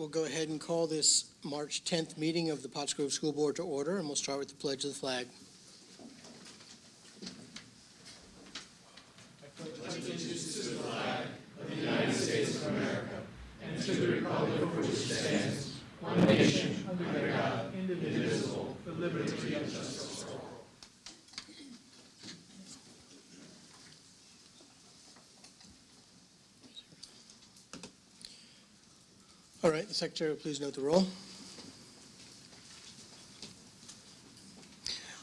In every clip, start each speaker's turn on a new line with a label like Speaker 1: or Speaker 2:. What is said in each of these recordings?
Speaker 1: we'll go ahead and call this March 10th meeting of the Pottsgrove School Board to order, and we'll start with the pledge of the flag.
Speaker 2: I pledge allegiance to the flag of the United States of America and to the republic for which it stands, one nation, under God, indivisible, with liberty and justice for all.
Speaker 1: All right, the Secretary will please note the roll.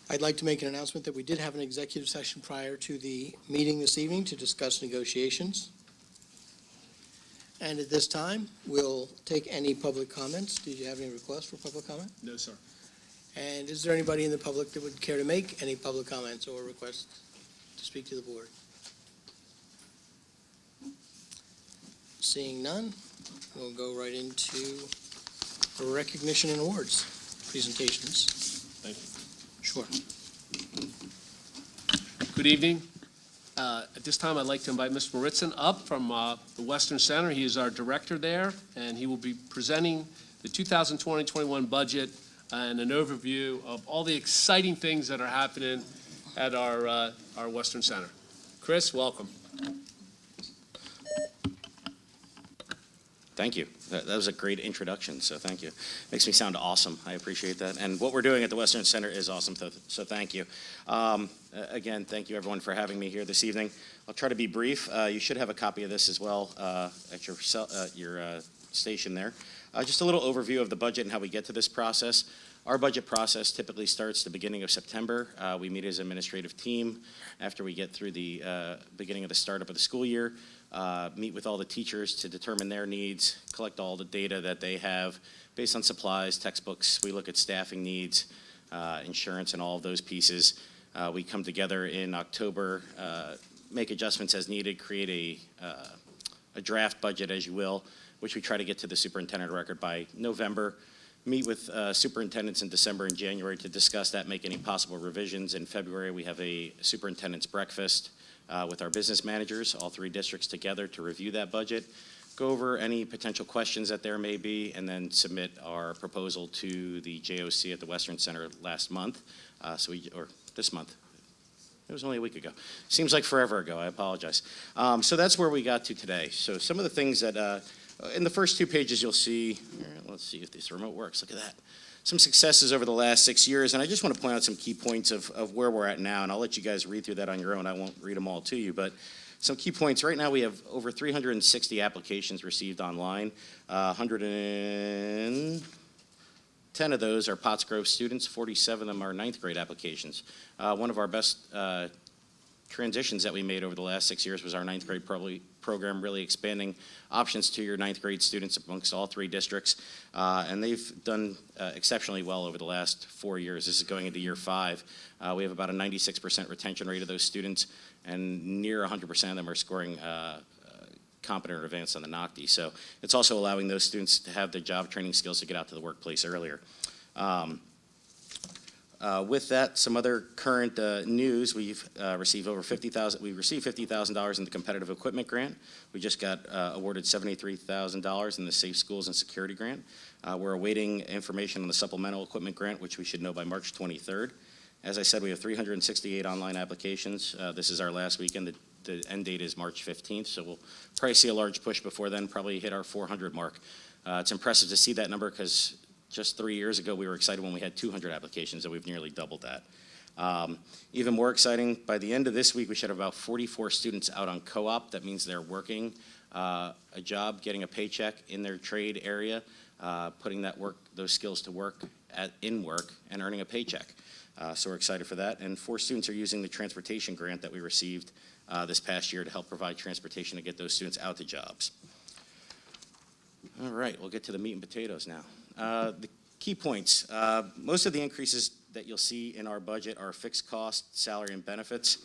Speaker 1: I'd like to make an announcement that we did have an executive session prior to the meeting this evening to discuss negotiations. And at this time, we'll take any public comments. Did you have any requests for public comment?
Speaker 3: No, sir.
Speaker 1: And is there anybody in the public that would care to make any public comments or requests to speak to the board? Seeing none, we'll go right into recognition and awards presentations.
Speaker 3: Thank you.
Speaker 1: Sure.
Speaker 3: Good evening. At this time, I'd like to invite Mr. Maritzen up from the Western Center. He is our director there, and he will be presenting the 2020-21 budget and an overview of all the exciting things that are happening at our Western Center. Chris, welcome.
Speaker 4: Thank you. That was a great introduction, so thank you. Makes me sound awesome. I appreciate that. And what we're doing at the Western Center is awesome, so thank you. Again, thank you everyone for having me here this evening. I'll try to be brief. You should have a copy of this as well at your station there. Just a little overview of the budget and how we get to this process. Our budget process typically starts the beginning of September. We meet as an administrative team after we get through the beginning of the startup of the school year. Meet with all the teachers to determine their needs, collect all the data that they have based on supplies, textbooks. We look at staffing needs, insurance, and all of those pieces. We come together in October, make adjustments as needed, create a draft budget, as you will, which we try to get to the superintendent record by November. Meet with superintendents in December and January to discuss that, make any possible revisions. In February, we have a superintendent's breakfast with our business managers, all three districts together, to review that budget, go over any potential questions that there may be, and then submit our proposal to the JOC at the Western Center last month, or this month. It was only a week ago. Seems like forever ago. I apologize. So that's where we got to today. So some of the things that, in the first 2 pages you'll see, let's see if this remote works. Look at that. Some successes over the last 6 years, and I just want to point out some key points of where we're at now, and I'll let you guys read through that on your own. I won't read them all to you, but some key points. Right now we have over 360 applications received online. 110 of those are Pottsgrove students. 47 of them are 9th grade applications. One of our best transitions that we made over the last 6 years was our 9th grade program, really expanding options to your 9th grade students amongst all three districts. And they've done exceptionally well over the last 4 years. This is going into year 5. We have about a 96% retention rate of those students, and near 100% of them are scoring competent or advanced on the NOCTI. So it's also allowing those students to have their job training skills to get out to the workplace earlier. With that, some other current news. We've received over $50,000. We received $50,000 in the competitive equipment grant. We just got awarded $73,000 in the Safe Schools and Security grant. We're awaiting information on the supplemental equipment grant, which we should know by March 23rd. As I said, we have 368 online applications. This is our last weekend. The end date is March 15th, so we'll probably see a large push before then. Probably hit our 400 mark. It's impressive to see that number because just 3 years ago, we were excited when we had 200 applications, and we've nearly doubled that. Even more exciting, by the end of this week, we should have about 44 students out on co-op. That means they're working a job, getting a paycheck in their trade area, putting those skills to work in work, and earning a paycheck. So we're excited for that. And 4 students are using the transportation grant that we received this past year to help provide transportation to get those students out to jobs. All right, we'll get to the meat and potatoes now. The key points. Most of the increases that you'll see in our budget are fixed cost, salary, and benefits.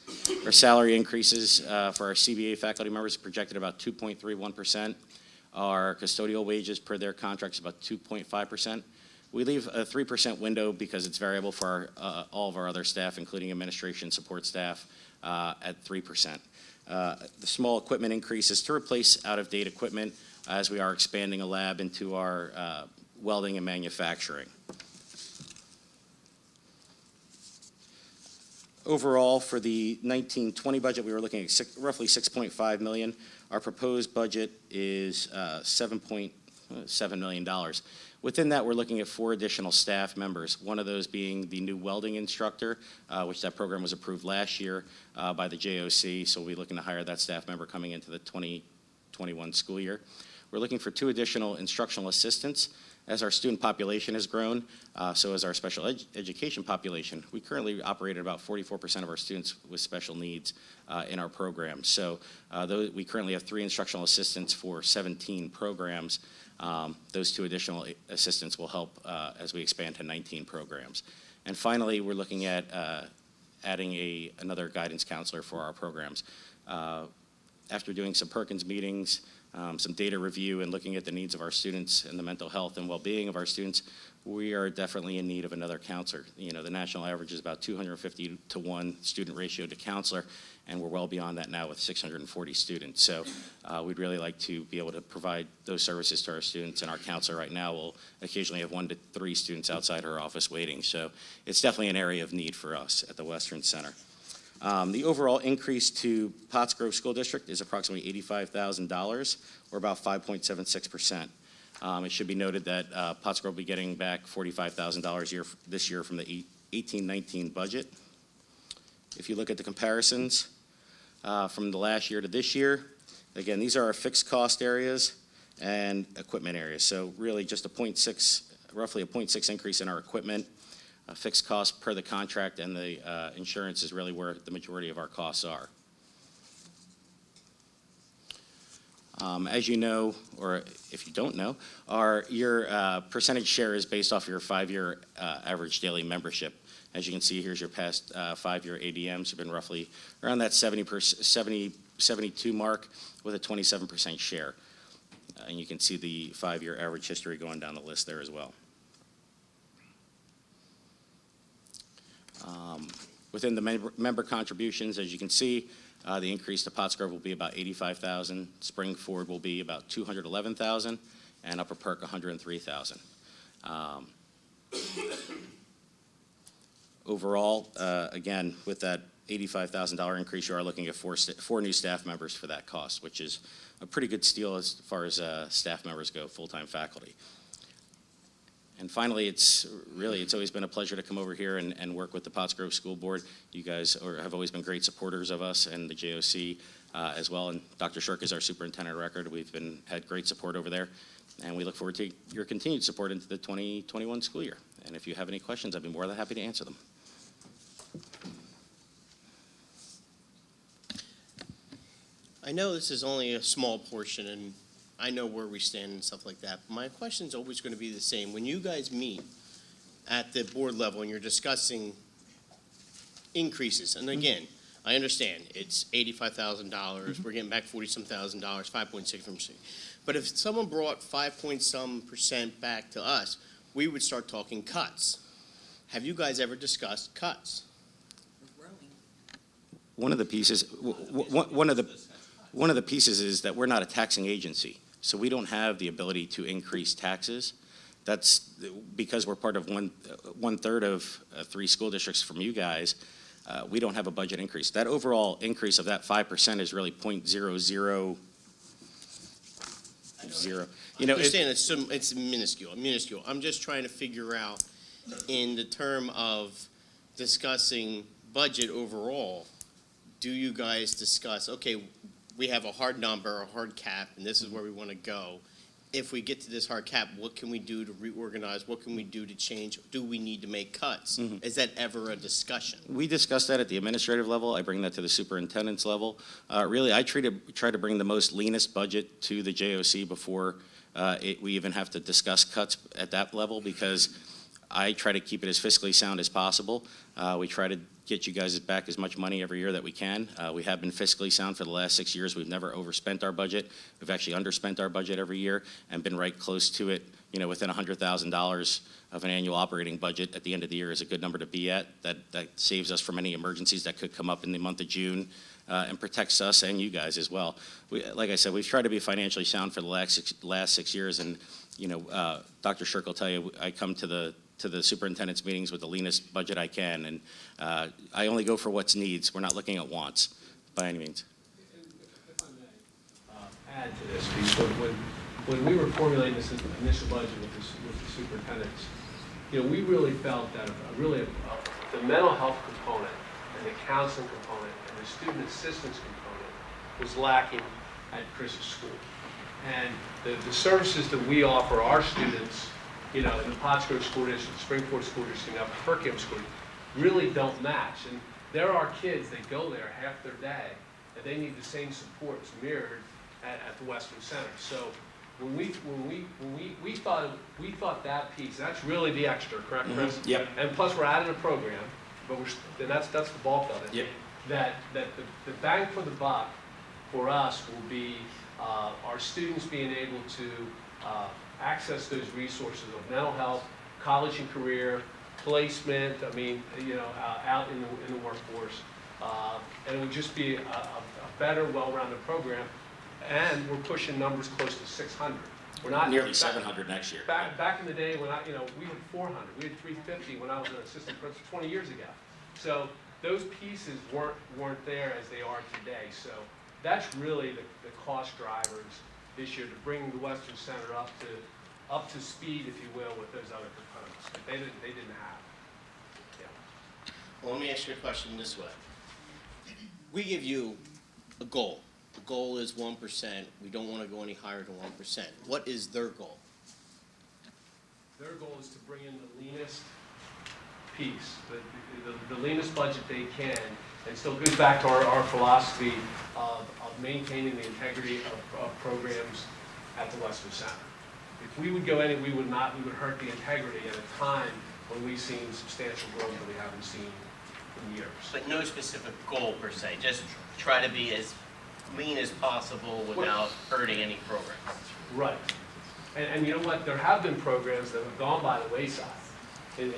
Speaker 4: Our salary increases for our CBA faculty members are projected about 2.31%. Our custodial wages per their contracts about 2.5%. We leave a 3% window because it's variable for all of our other staff, including administration support staff, at 3%. The small equipment increases to replace out-of-date equipment. as we are expanding a lab into our welding and manufacturing. Overall, for the 19-20 budget, we were looking at roughly $6.5 million. Our proposed budget is $7.7 million. Within that, we're looking at 4 additional staff members, one of those being the new welding instructor, which that program was approved last year by the JOC, so we'll be looking to hire that staff member coming into the 2021 school year. We're looking for 2 additional instructional assistants. As our student population has grown, so has our special education population. We currently operate at about 44% of our students with special needs in our program. So we currently have 3 instructional assistants for 17 programs. Those 2 additional assistants will help as we expand to 19 programs. And finally, we're looking at adding another guidance counselor for our programs. After doing some Perkins meetings, some data review, and looking at the needs of our students and the mental health and well-being of our students, we are definitely in need of another counselor. You know, the national average is about 250 to 1 student ratio to counselor, and we're well beyond that now with 640 students. So we'd really like to be able to provide those services to our students, and our counselor right now will occasionally have 1 to 3 students outside her office waiting. So it's definitely an area of need for us at the Western Center. The overall increase to Pottsgrove School District is approximately $85,000, or about 5.76%. It should be noted that Pottsgrove will be getting back $45,000 this year from the 18-19 budget. If you look at the comparisons from the last year to this year, again, these are our fixed cost areas and equipment areas. So really just roughly a 0.6 increase in our equipment. Fixed cost per the contract, and the insurance is really where the majority of our costs are. As you know, or if you don't know, your percentage share is based off your 5-year average daily membership. As you can see, here's your past 5-year ADMs. You've been roughly around that 72 mark with a 27% share. And you can see the 5-year average history going down the list there as well. Within the member contributions, as you can see, the increase to Pottsgrove will be about $85,000. Springford will be about $211,000, and Upper Perk $103,000. Overall, again, with that $85,000 increase, you are looking at 4 new staff members for that cost, which is a pretty good steal as far as staff members go, full-time faculty. And finally, it's always been a pleasure to come over here and work with the Pottsgrove School Board. You guys have always been great supporters of us and the JOC as well. And Dr. Shirk is our superintendent of record. We've had great support over there. And we look forward to your continued support into the 2021 school year. And if you have any questions, I'd be more than happy to answer them.
Speaker 1: I know this is only a small portion, and I know where we stand and stuff like that. But my question's always going to be the same. When you guys meet at the board level and you're discussing increases, and again, I understand it's $85,000. We're getting back $40-some thousand, 5.6%. But if someone brought 5-some% back to us, we would start talking cuts. Have you guys ever discussed cuts?
Speaker 4: One of the pieces is that we're not a taxing agency, so we don't have the ability to increase taxes. That's because we're part of one third of 3 school districts from you guys. We don't have a budget increase. That overall increase of that 5% is really 0.000. You know,
Speaker 1: I understand it's minuscule. I'm just trying to figure out, in the term of discussing budget overall, do you guys discuss, okay, we have a hard number, a hard cap, and this is where we want to go. If we get to this hard cap, what can we do to reorganize? What can we do to change? Do we need to make cuts? Is that ever a discussion?
Speaker 4: We discuss that at the administrative level. I bring that to the superintendent's level. Really, I try to bring the most leanest budget to the JOC before we even have to discuss cuts at that level, because I try to keep it as fiscally sound as possible. We try to get you guys back as much money every year that we can. We have been fiscally sound for the last 6 years. We've never overspent our budget. We've actually underspent our budget every year and been right close to it. You know, within $100,000 of an annual operating budget at the end of the year is a good number to be at. That saves us from any emergencies that could come up in the month of June and protects us and you guys as well. Like I said, we've tried to be financially sound for the last 6 years, and Dr. Shirk will tell you, I come to the superintendent's meetings with the leanest budget I can, and I only go for what's needs. We're not looking at wants by any means.
Speaker 3: If I may add to this, because when we were formulating this initial budget with the superintendents, we really felt that the mental health component and the counseling component and the student assistance component was lacking at Chris's school. And the services that we offer our students, in the Pottsgrove School District, Springport School District, now Perkins School, really don't match. And there are kids that go there half their day, and they need the same supports mirrored at the Western Center. So when we thought that piece, that's really the extra, correct, Chris?
Speaker 4: Mm-hmm. Yep.
Speaker 3: And plus we're adding a program, but that's the bulk of it.
Speaker 4: Yep.
Speaker 3: That the bang for the buck for us will be our students being able to access those resources of mental health, college and career, placement, out in the workforce. And it would just be a better, well-rounded program. And we're pushing numbers close to 600. We're not
Speaker 4: Nearly 700 next year.
Speaker 3: Back in the day when we had 400, we had 350 when I was an assistant principal 20 years ago. So those pieces weren't there as they are today. So that's really the cost drivers this year, to bring the Western Center up to speed, if you will, with those other components that they didn't have. Yeah.
Speaker 1: Well, let me ask you a question this way. We give you a goal. The goal is 1%. We don't want to go any higher than 1%. What is their goal?
Speaker 3: Their goal is to bring in the leanest piece, the leanest budget they can, and still goes back to our philosophy of maintaining the integrity of programs at the Western Center. If we would go any, we would hurt the integrity at a time when we've seen substantial growth that we haven't seen in years.
Speaker 1: But no specific goal per se. Just try to be as lean as possible without hurting any programs.
Speaker 3: Right. And you know what? There have been programs that have gone by the wayside in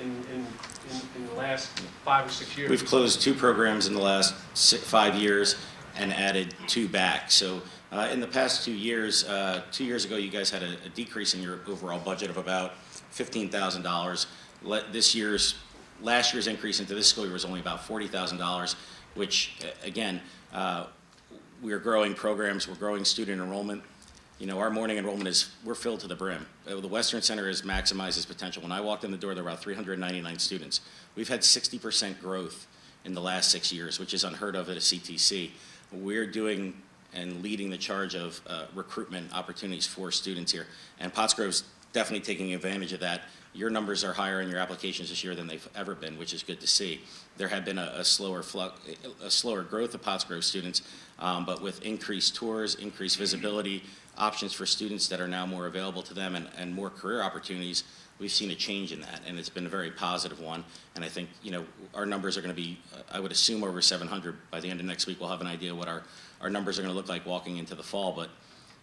Speaker 3: the last 5 or 6 years.
Speaker 4: We've closed 2 programs in the last 5 years and added 2 back. So in the past 2 years, 2 years ago, you guys had a decrease in your overall budget of about $15,000. Last year's increase into this school year was only about $40,000, which again, we're growing programs, we're growing student enrollment. Our morning enrollment we're filled to the brim. The Western Center has maximized its potential. When I walked in the door, there were about 399 students. We've had 60% growth in the last 6 years, which is unheard of at a CTC. We're doing and leading the charge of recruitment opportunities for students here. And Pottsgrove's definitely taking advantage of that. Your numbers are higher in your applications this year than they've ever been, which is good to see. There had been a slower growth of Pottsgrove students, but with increased tours, increased visibility, options for students that are now more available to them, and more career opportunities, we've seen a change in that, and it's been a very positive one. And I think our numbers are going to be, I would assume, over 700 by the end of next week. We'll have an idea what our numbers are going to look like walking into the fall. But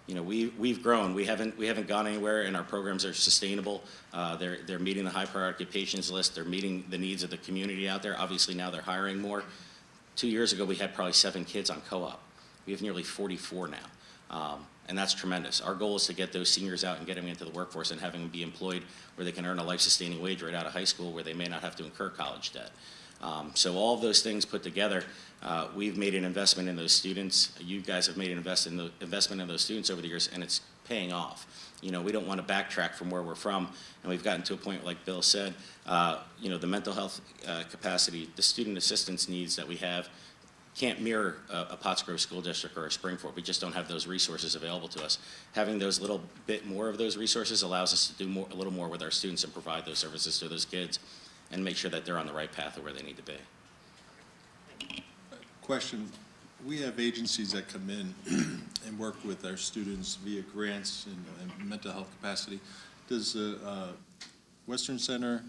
Speaker 4: we've grown. We haven't gone anywhere, and our programs are sustainable. They're meeting the high priority occupations list. They're meeting the needs of the community out there. Obviously now they're hiring more. 2 years ago we had probably 7 kids on co-op. We have nearly 44 now. And that's tremendous. Our goal is to get those seniors out and get them into the workforce and having them be employed where they can earn a life-sustaining wage right out of high school, where they may not have to incur college debt. So all of those things put together, we've made an investment in those students. You guys have made an investment in those students over the years, and it's paying off. We don't want to backtrack from where we're from, and we've gotten to a point, like Bill said, the mental health capacity, the student assistance needs that we have can't mirror a Pottsgrove School District or a Springport. We just don't have those resources available to us. Having those little bit more of those resources allows us to do a little more with our students and provide those services to those kids and make sure that they're on the right path of where they need to be.
Speaker 5: Question. We have agencies that come in and work with our students via grants and mental health capacity. Does Western Center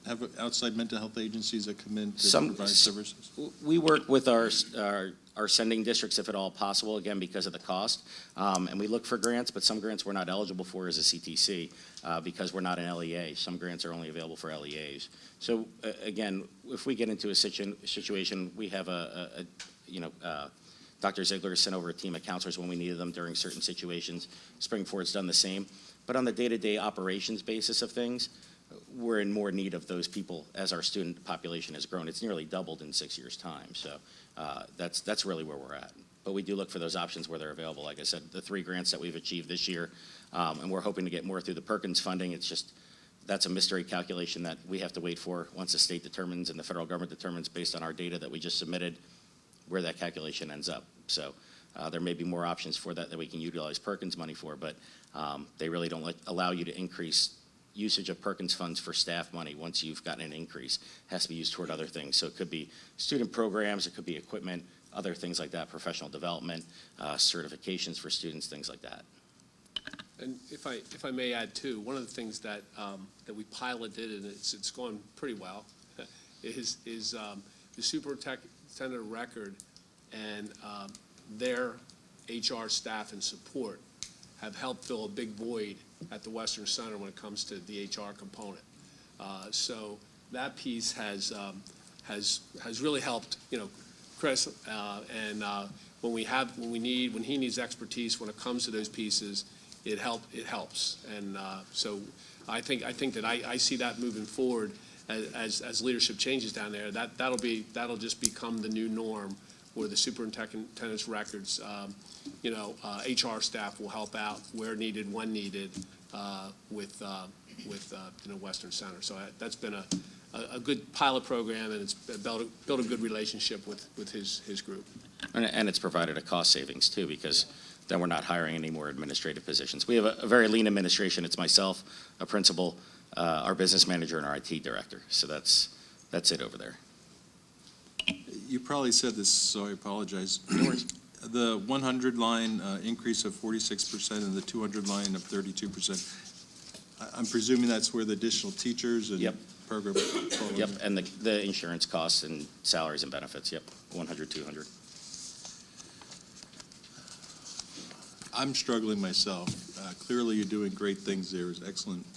Speaker 5: have outside mental health agencies that come in to provide services?
Speaker 4: We work with our sending districts if at all possible, again, because of the cost. And we look for grants, but some grants we're not eligible for as a CTC because we're not an LEA. Some grants are only available for LEAs. So again, if we get into a situation, we have Dr. Ziegler sent over a team of counselors when we needed them during certain situations. Springford's done the same. But on the day-to-day operations basis of things, we're in more need of those people as our student population has grown. It's nearly doubled in 6 years' time. So that's really where we're at. But we do look for those options where they're available. Like I said, the 3 grants that we've achieved this year, and we're hoping to get more through the Perkins funding. It's just, that's a mystery calculation that we have to wait for once the state determines and the federal government determines based on our data that we just submitted where that calculation ends up. So there may be more options for that we can utilize Perkins money for, but they really don't allow you to increase usage of Perkins funds for staff money once you've gotten an increase. It has to be used toward other things. So it could be student programs, it could be equipment, other things like that, professional development, certifications for students, things like that.
Speaker 3: And if I may add too, one of the things that we piloted, and it's gone pretty well, is the superintendent of record and their HR staff and support have helped fill a big void at the Western Center when it comes to the HR component. So that piece has really helped, Chris, and when he needs expertise when it comes to those pieces, it helps. And so I think that I see that moving forward as leadership changes down there. That'll just become the new norm, where the superintendent's records, HR staff will help out where needed, when needed, with Western Center. So that's been a good pilot program, and it's built a good relationship with his group.
Speaker 4: And it's provided a cost savings too, because then we're not hiring any more administrative positions. We have a very lean administration. It's myself, a principal, our business manager, and our IT director. So that's it over there.
Speaker 5: You probably said this, so I apologize.
Speaker 4: No worries.
Speaker 5: The 100 line increase of 46% and the 200 line of 32%. I'm presuming that's where the additional teachers and
Speaker 4: Yep.
Speaker 5: program.
Speaker 4: Yep, and the insurance costs and salaries and benefits. Yep, 100, 200.
Speaker 5: I'm struggling myself. Clearly, you're doing great things there. It was excellent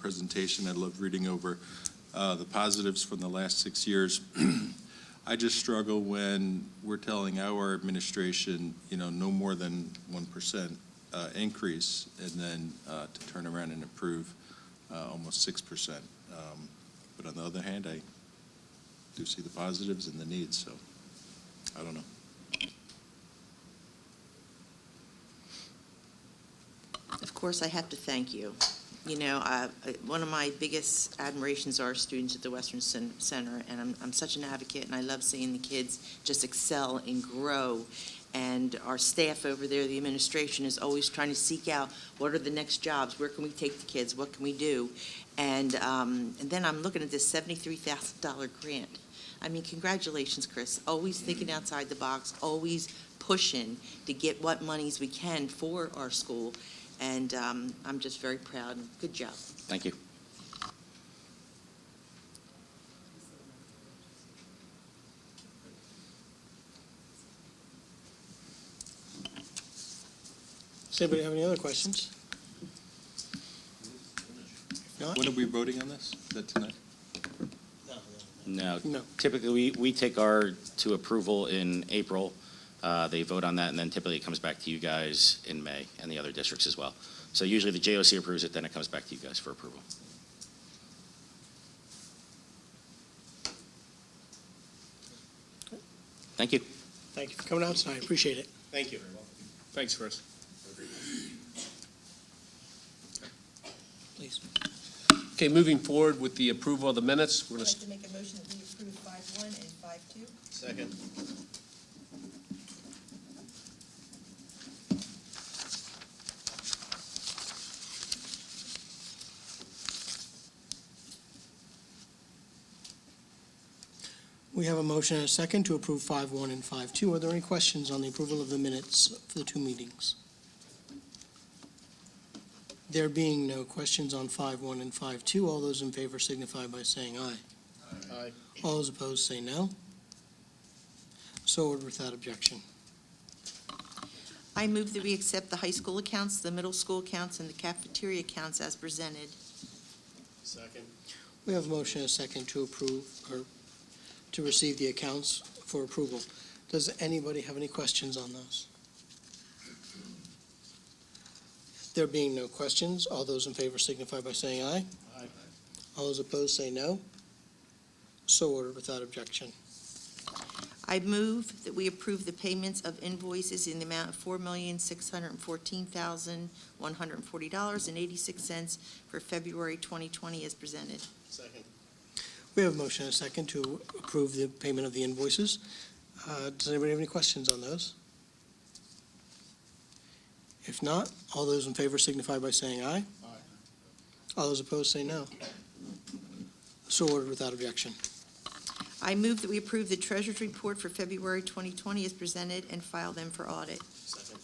Speaker 5: presentation. I love reading over the positives from the last 6 years. I just struggle when we're telling our administration, no more than 1% increase, and then to turn around and improve almost 6%. But on the other hand, I do see the positives and the needs, so I don't know.
Speaker 6: Of course, I have to thank you. One of my biggest admirations are our students at the Western Center, and I'm such an advocate, and I love seeing the kids just excel and grow. And our staff over there, the administration, is always trying to seek out what are the next jobs, where can we take the kids, what can we do? And then I'm looking at this $73,000 grant. I mean, congratulations, Chris. Always thinking outside the box, always pushing to get what monies we can for our school. And I'm just very proud. Good job.
Speaker 4: Thank you.
Speaker 2: Does anybody have any other questions? If not?
Speaker 5: When are we voting on this? Is that tonight?
Speaker 4: No.
Speaker 2: No.
Speaker 4: Typically, we take our to approval in April. They vote on that, and then typically it comes back to you guys in May, and the other districts as well. So usually the JOC approves it, then it comes back to you guys for approval. Thank you.
Speaker 2: Thank you for coming out tonight. Appreciate it.
Speaker 1: Thank you.
Speaker 3: Thanks, Chris.
Speaker 2: Please.
Speaker 3: Okay, moving forward with the approval of the minutes, we're
Speaker 7: I'd
Speaker 3: going
Speaker 7: like to make a motion that we approve 5-1 and 5-2.
Speaker 1: Second.
Speaker 2: We have a motion and a second to approve 5-1 and 5-2. Are there any questions on the approval of the minutes for the two meetings? There being no questions on 5-1 and 5-2, all those in favor signify by saying aye.
Speaker 1: Aye.
Speaker 2: All those opposed say no. So ordered without objection.
Speaker 6: I move that we accept the high school accounts, the middle school accounts, and the cafeteria accounts as presented.
Speaker 1: Second.
Speaker 2: We have a motion and a second to approve, or to receive the accounts for approval. Does anybody have any questions on those? There being no questions, all those in favor signify by saying aye.
Speaker 5: Aye.
Speaker 2: All those opposed say no. So ordered without objection.
Speaker 6: I move that we approve the payments of invoices in the amount of $4,614,140.86 for February 2020 as presented.
Speaker 1: Second.
Speaker 2: We have a motion and a second to approve the payment of the invoices. Does anybody have any questions on those? If not, all those in favor signify by saying aye.
Speaker 5: Aye.
Speaker 2: All those opposed say no. So ordered without objection.
Speaker 6: I move that we approve the treasurer's report for February 2020 as presented and file them for audit.
Speaker 1: Second.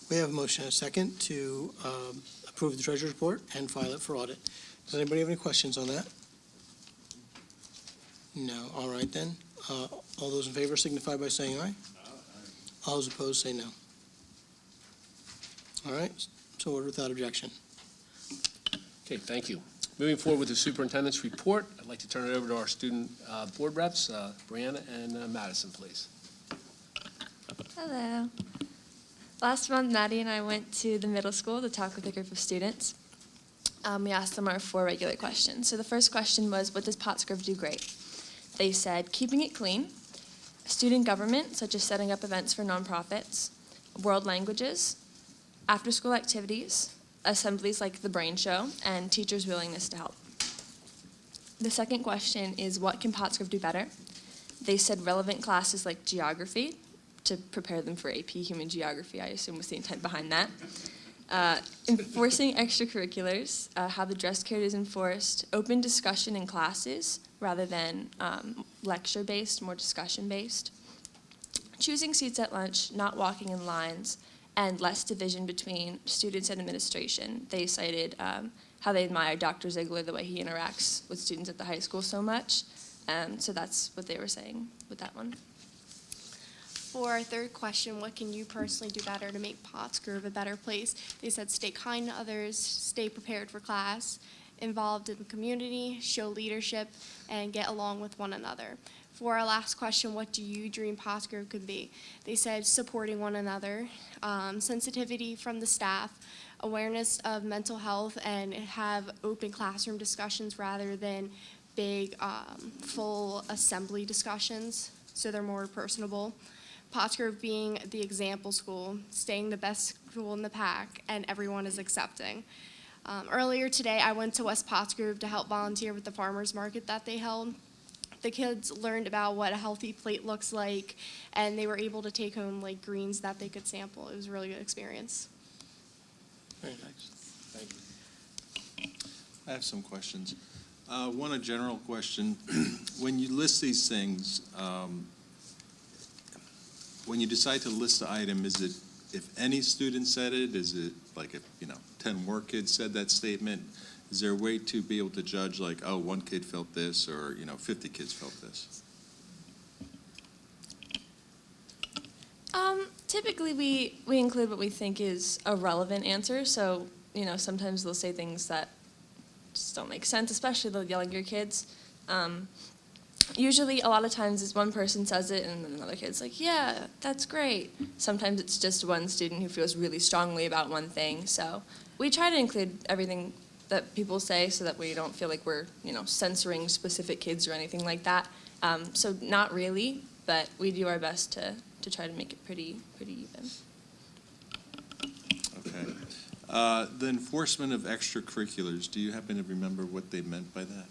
Speaker 2: We have a motion and a second to approve the treasurer's report and file it for audit. Does anybody have any questions on that? No. All right then. All those in favor signify by saying aye. All those opposed say no. All right. So ordered without objection.
Speaker 3: Okay, thank you. Moving forward with the superintendent's report, I'd like to turn it over to our student board reps, Brianna and Madison, please.
Speaker 8: Hello. Last month, Maddie and I went to the middle school to talk with a group of students. We asked them our 4 regular questions. So the first question was, what does Pottsgrove do great? They said, keeping it clean, student government, such as setting up events for nonprofits, world languages, after-school activities, assemblies like the Brain Show, and teachers' willingness to help. The second question is, what can Pottsgrove do better? They said relevant classes like geography, to prepare them for AP Human Geography, I assume was the intent behind that. Enforcing extracurriculars, how the dress code is enforced, open discussion in classes rather than lecture-based, more discussion-based. Choosing seats at lunch, not walking in lines, and less division between students and administration. They cited how they admire Dr. Ziegler, the way he interacts with students at the high school so much. So that's what they were saying with that one.
Speaker 9: For our third question, what can you personally do better to make Pottsgrove a better place? They said stay kind to others, stay prepared for class, involved in the community, show leadership, and get along with one another. For our last question, what do you dream Pottsgrove could be? They said supporting one another, sensitivity from the staff, awareness of mental health, and have open classroom discussions rather than big, full assembly discussions, so they're more personable. Pottsgrove being the example school, staying the best school in the pack, and everyone is accepting. Earlier today, I went to West Pottsgrove to help volunteer with the farmers market that they held. The kids learned about what a healthy plate looks like, and they were able to take home like greens that they could sample. It was a really good experience.
Speaker 2: Very nice.
Speaker 3: Thank you.
Speaker 5: I have some questions. One, a general question. When you list these things, when you decide to list the item, is it if any student said it? Is it like if, 10 more kids said that statement? Is there a way to be able to judge like, oh, 1 kid felt this or, 50 kids felt this?
Speaker 8: Typically, we include what we think is a relevant answer. So, sometimes they'll say things that just don't make sense, especially the younger kids. Usually, a lot of times, it's one person says it, and then another kid's like, yeah, that's great. Sometimes it's just one student who feels really strongly about one thing. So we try to include everything that people say so that we don't feel like we're, censoring specific kids or anything like that. So not really, but we do our best to try to make it pretty even.
Speaker 5: Okay. The enforcement of extracurriculars, do you happen to remember what they meant by that?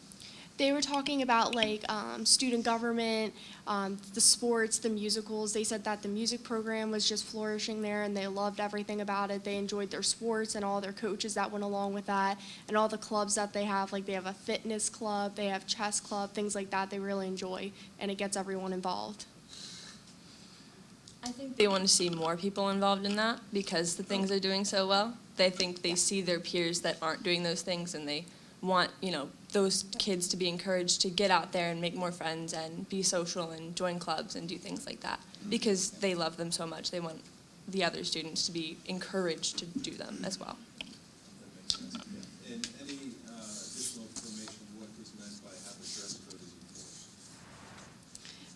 Speaker 9: They were talking about like student government, the sports, the musicals. They said that the music program was just flourishing there and they loved everything about it. They enjoyed their sports and all their coaches that went along with that and all the clubs that they have. Like they have a fitness club, they have chess club, things like that they really enjoy, and it gets everyone involved.
Speaker 8: I think they want to see more people involved in that because the things are doing so well. They think they see their peers that aren't doing those things and they want, those kids to be encouraged to get out there and make more friends and be social and join clubs and do things like that because they love them so much. They want the other students to be encouraged to do them as well.
Speaker 5: That makes sense. Yeah. And any additional information, what was meant by how the dress code is enforced?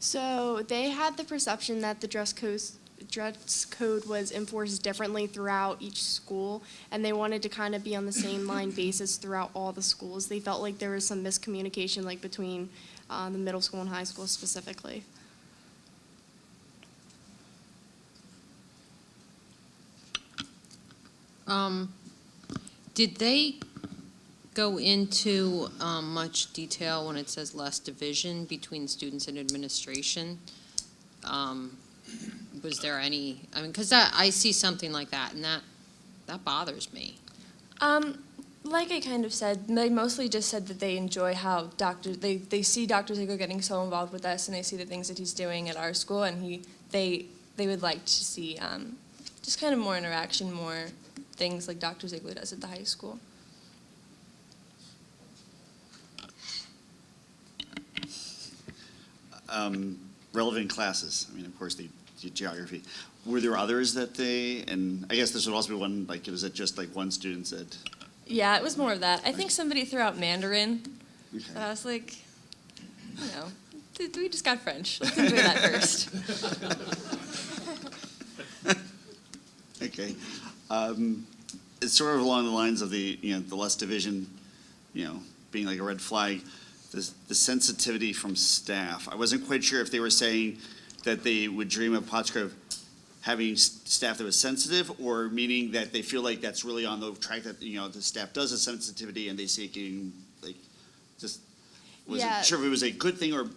Speaker 9: So they had the perception that the dress code was enforced differently throughout each school, and they wanted to kind of be on the same line basis throughout all the schools. They felt like there was some miscommunication, like between the middle school and high school specifically.
Speaker 10: Did they go into much detail when it says less division between students and administration? Was there any, I mean, because I see something like that, and that bothers me.
Speaker 8: Like I kind of said, they mostly just said that they enjoy how they see Dr. Ziegler getting so involved with us, and they see the things that he's doing at our school, and they would like to see just kind of more interaction, more things like Dr. Ziegler does at the high school.
Speaker 11: Relevant classes, I mean, of course, the geography. Were there others that and I guess this would also be one, like, was it just like one student said?
Speaker 8: Yeah, it was more of that. I think somebody threw out Mandarin,
Speaker 11: Okay.
Speaker 8: but I was like, we just got French. Let's enjoy that first.
Speaker 11: Okay. It's sort of along the lines of the less division, being like a red flag, the sensitivity from staff. I wasn't quite sure if they were saying that they would dream of Pottsgrove having staff that was sensitive, or meaning that they feel like that's really on the track that, the staff does a sensitivity and they see it getting, like, just, wasn't sure if it was a good thing or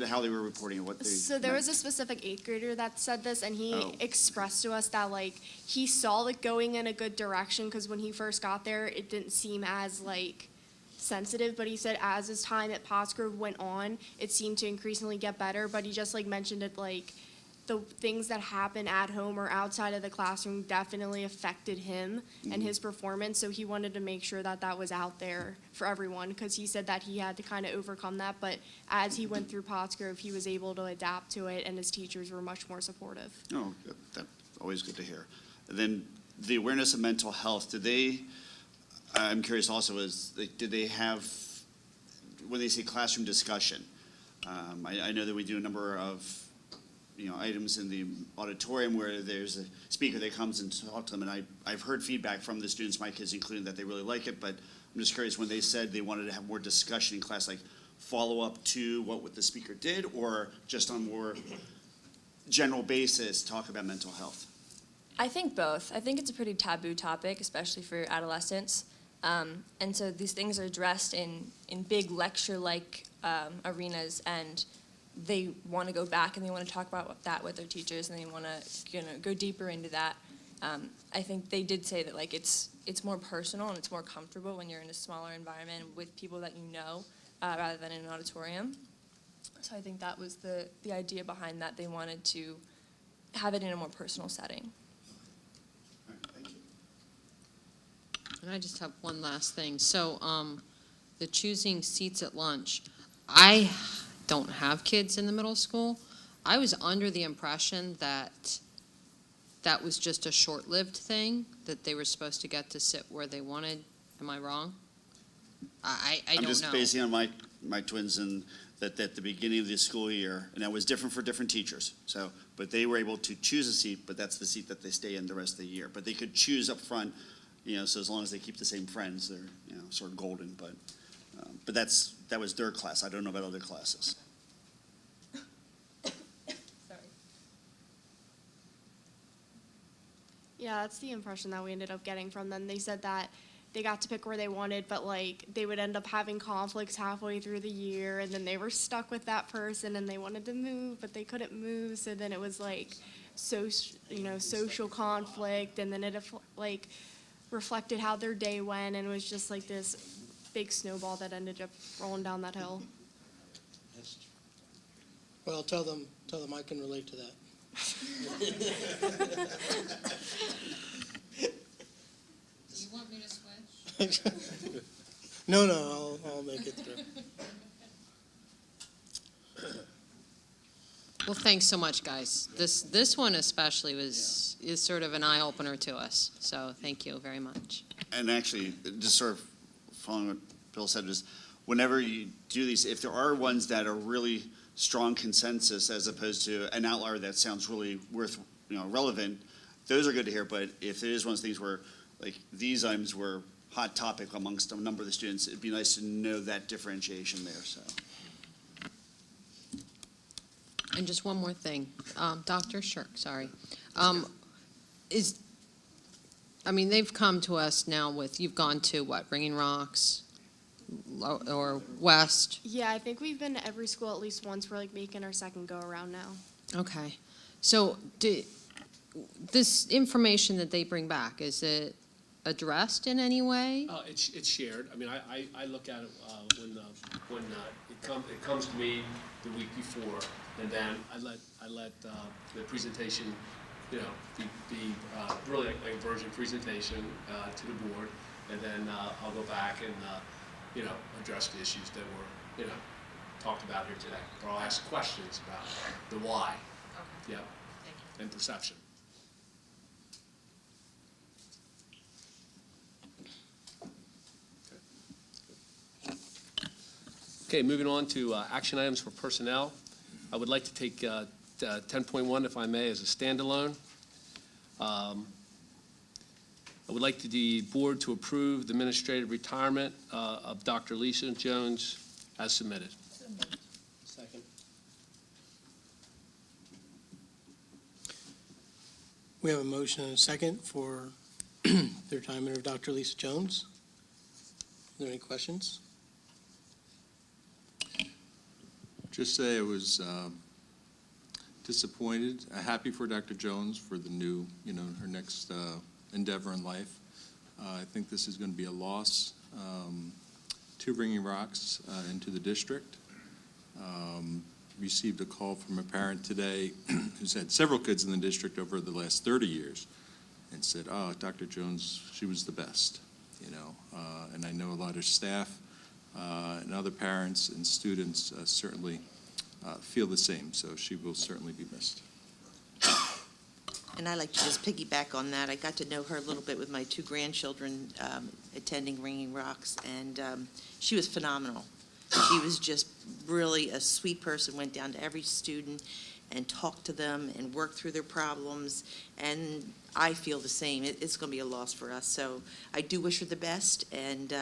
Speaker 11: how they were reporting it, what they
Speaker 9: So there
Speaker 11: meant.
Speaker 9: was a specific 8th grader that said this, and he
Speaker 11: Oh.
Speaker 9: expressed to us that, like, he saw it going in a good direction, because when he first got there, it didn't seem as, like, sensitive, but he said as his time at Pottsgrove went on, it seemed to increasingly get better, but he just, like, mentioned it, like, the things that happen at home or outside of the classroom definitely affected him and his performance, so he wanted to make sure that that was out there for everyone, because he said that he had to kind of overcome that, but as he went through Pottsgrove, he was able to adapt to it, and his teachers were much more supportive.
Speaker 11: Oh, that's always good to hear. And then the awareness of mental health, I'm curious also, did they have, when they say classroom discussion, I know that we do a number of items in the auditorium where there's a speaker that comes and talks to them, and I've heard feedback from the students, my kids including, that they really like it, but I'm just curious, when they said they wanted to have more discussion in class, like follow up to what the speaker did, or just on more general basis talk about mental health?
Speaker 8: I think both. I think it's a pretty taboo topic, especially for adolescents. And so these things are addressed in big lecture-like arenas, and they want to go back and they want to talk about that with their teachers, and they want to go deeper into that. I think they did say that, like, it's more personal and it's more comfortable when you're in a smaller environment with people that you know, rather than in an auditorium. So I think that was the idea behind that. They wanted to have it in a more personal setting.
Speaker 11: All right, thank you.
Speaker 10: And I just have one last thing. So the choosing seats at lunch, I don't have kids in the middle school. I was under the impression that that was just a short-lived thing, that they were supposed to get to sit where they wanted. Am I wrong? I don't know.
Speaker 11: I'm just basing on my twins, and that at the beginning of the school year, and that was different for different teachers. So, but they were able to choose a seat, but that's the seat that they stay in the rest of the year. But they could choose up front, so as long as they keep the same friends, they're sort of golden. But that was their class. I don't know about other classes.
Speaker 8: Sorry.
Speaker 9: Yeah, that's the impression that we ended up getting from them. They said that they got to pick where they wanted, but, like, they would end up having conflicts halfway through the year, and then they were stuck with that person, and they wanted to move, but they couldn't move, so then it was, like, social conflict, and then it, like, reflected how their day went, and it was just, like, this big snowball that ended up rolling down that hill.
Speaker 2: Well, tell them I can relate to that.
Speaker 10: Do you want me to switch?
Speaker 2: No, I'll make it through.
Speaker 10: Well, thanks so much, guys. This one especially is sort of an eye-opener to us, so thank you very much.
Speaker 11: And actually, just sort of following what Bill said, is whenever you do these, if there are ones that are really strong consensus as opposed to an outlier that sounds really relevant, those are good to hear. But if it is one of those things where, like, these items were hot topic amongst a number of the students, it'd be nice to know that differentiation there, so.
Speaker 10: And just one more thing, Dr. Shirk, sorry. They've come to us now with, you've gone to what, Ringing Rocks or West?
Speaker 9: Yeah, I think we've been to every school at least once. We're like making our second go around now.
Speaker 10: Okay. So this information that they bring back, is it addressed in any way?
Speaker 3: It's shared. I mean, I look at it when it comes to me the week before, and then I let the presentation, be really like a version presentation to the board, and then I'll go back and address the issues that were talked about here today, or I'll ask questions about the why.
Speaker 10: Okay.
Speaker 3: Yeah, and perception. Okay, moving on to action items for personnel. I would like to take 10.1, if I may, as a standalone. I would like the board to approve the administrative retirement of Dr. Lisa Jones as submitted.
Speaker 7: So moved.
Speaker 3: Second.
Speaker 2: We have a motion and a second for the retirement of Dr. Lisa Jones. Are there any questions?
Speaker 5: Just say I was disappointed, happy for Dr. Jones for the new, her next endeavor in life. I think this is going to be a loss to Ringing Rocks and to the district. Received a call from a parent today who's had several kids in the district over the last 30 years and said, Dr. Jones, she was the best, and I know a lot of staff and other parents and students certainly feel the same, so she will certainly be missed.
Speaker 6: And I like to just piggyback on that. I got to know her a little bit with my two grandchildren attending Ringing Rocks, and she was phenomenal. She was just really a sweet person, went down to every student and talked to them and worked through their problems, and I feel the same. It's going to be a loss for us, so I do wish her the best, and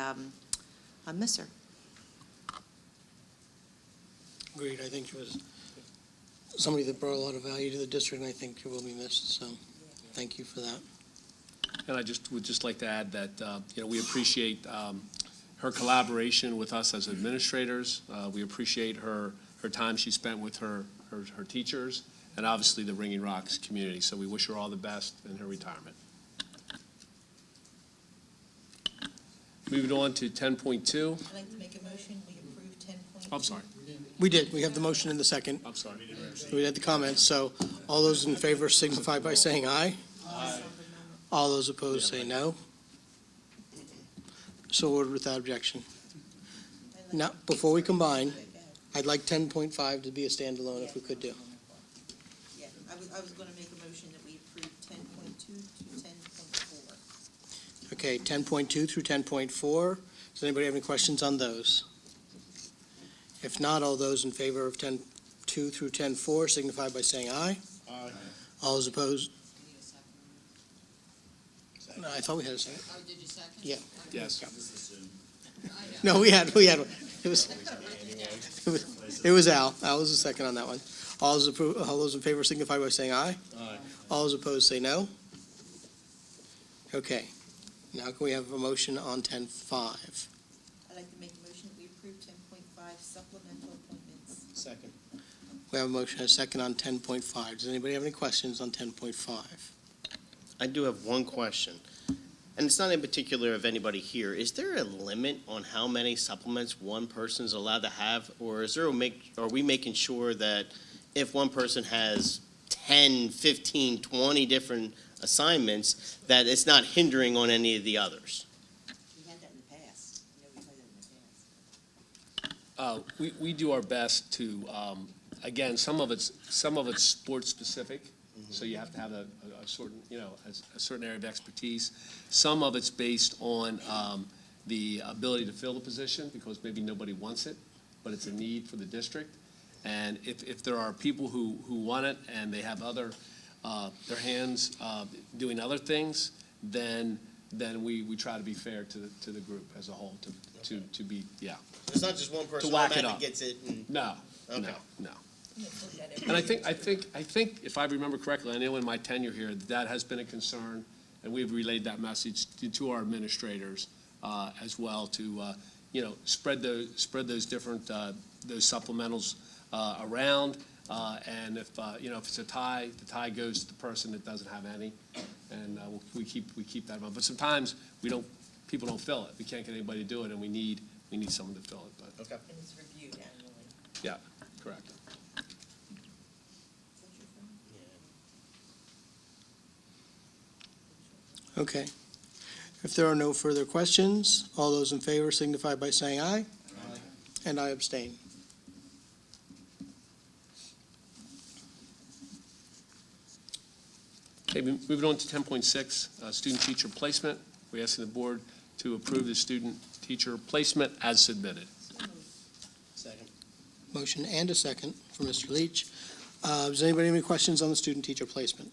Speaker 6: I miss her.
Speaker 2: Agreed. I think she was somebody that brought a lot of value to the district, and I think she will be missed, so thank you for that.
Speaker 3: And I would just like to add that, we appreciate her collaboration with us as administrators. We appreciate her time she spent with her teachers, and obviously the Ringing Rocks community. So we wish her all the best in her retirement. Moving on to 10.2.
Speaker 7: I'd like to make a motion, we approve 10.2.
Speaker 3: I'm sorry.
Speaker 2: We did. We have the motion in the second.
Speaker 3: I'm sorry.
Speaker 2: We had the comments, so all those in favor signify by saying aye.
Speaker 7: Aye.
Speaker 2: All those opposed say no. So ordered without objection. Now, before we combine, I'd like 10.5 to be a standalone if we could do.
Speaker 6: Yeah, I was going to make a motion that we approve 10.2 to 10.4.
Speaker 2: Okay, 10.2 through 10.4. Does anybody have any questions on those? If not, all those in favor of 10.2 through 10.4 signify by saying aye.
Speaker 5: Aye.
Speaker 2: All those opposed? No, I thought we had a second.
Speaker 10: Oh, did you second?
Speaker 2: Yeah.
Speaker 3: Yes.
Speaker 2: No, we had one. It was Al. Al was the second on that one. All those in favor signify by saying aye.
Speaker 5: Aye.
Speaker 2: All those opposed say no. Okay. Now can we have a motion on 10.5?
Speaker 7: I'd like to make a motion that we approve 10.5 supplemental appointments.
Speaker 5: Second.
Speaker 2: We have a motion and a second on 10.5. Does anybody have any questions on 10.5?
Speaker 1: I do have one question, and it's not in particular of anybody here. Is there a limit on how many supplements one person's allowed to have, or are we making sure that if one person has 10, 15, 20 different assignments, that it's not hindering on any of the others?
Speaker 6: We had that in the past. We've had that in the past.
Speaker 3: We do our best to, again, some of it's sports specific, so you have to have a certain, a certain area of expertise. Some of it's based on the ability to fill the position because maybe nobody wants it, but it's a need for the district. And if there are people who want it and they have other, their hands doing other things, then we try to be fair to the group as a whole, to be, yeah.
Speaker 1: It's not just one person
Speaker 3: whack it
Speaker 1: automatically
Speaker 3: up.
Speaker 1: gets it and.
Speaker 3: No,
Speaker 1: Okay.
Speaker 3: no. And I think if I remember correctly, I know in my tenure here, that has been a concern, and we've relayed that message to our administrators as well to, spread those different, those supplementals around. And if it's a tie, the tie goes to the person that doesn't have any, and we keep that in mind. But sometimes people don't fill it. We can't get anybody to do it, and we need someone to fill it. But
Speaker 1: Okay.
Speaker 6: And it's reviewed annually.
Speaker 3: yeah, correct.
Speaker 2: Okay. If there are no further questions, all those in favor signify by saying aye. Aye. And I abstain.
Speaker 3: Okay, moving on to 10.6, student-teacher placement. We're asking the board to approve the student-teacher placement as submitted.
Speaker 1: Second.
Speaker 2: Motion and a second for Mr. Leach. Does anybody have any questions on the student-teacher placement?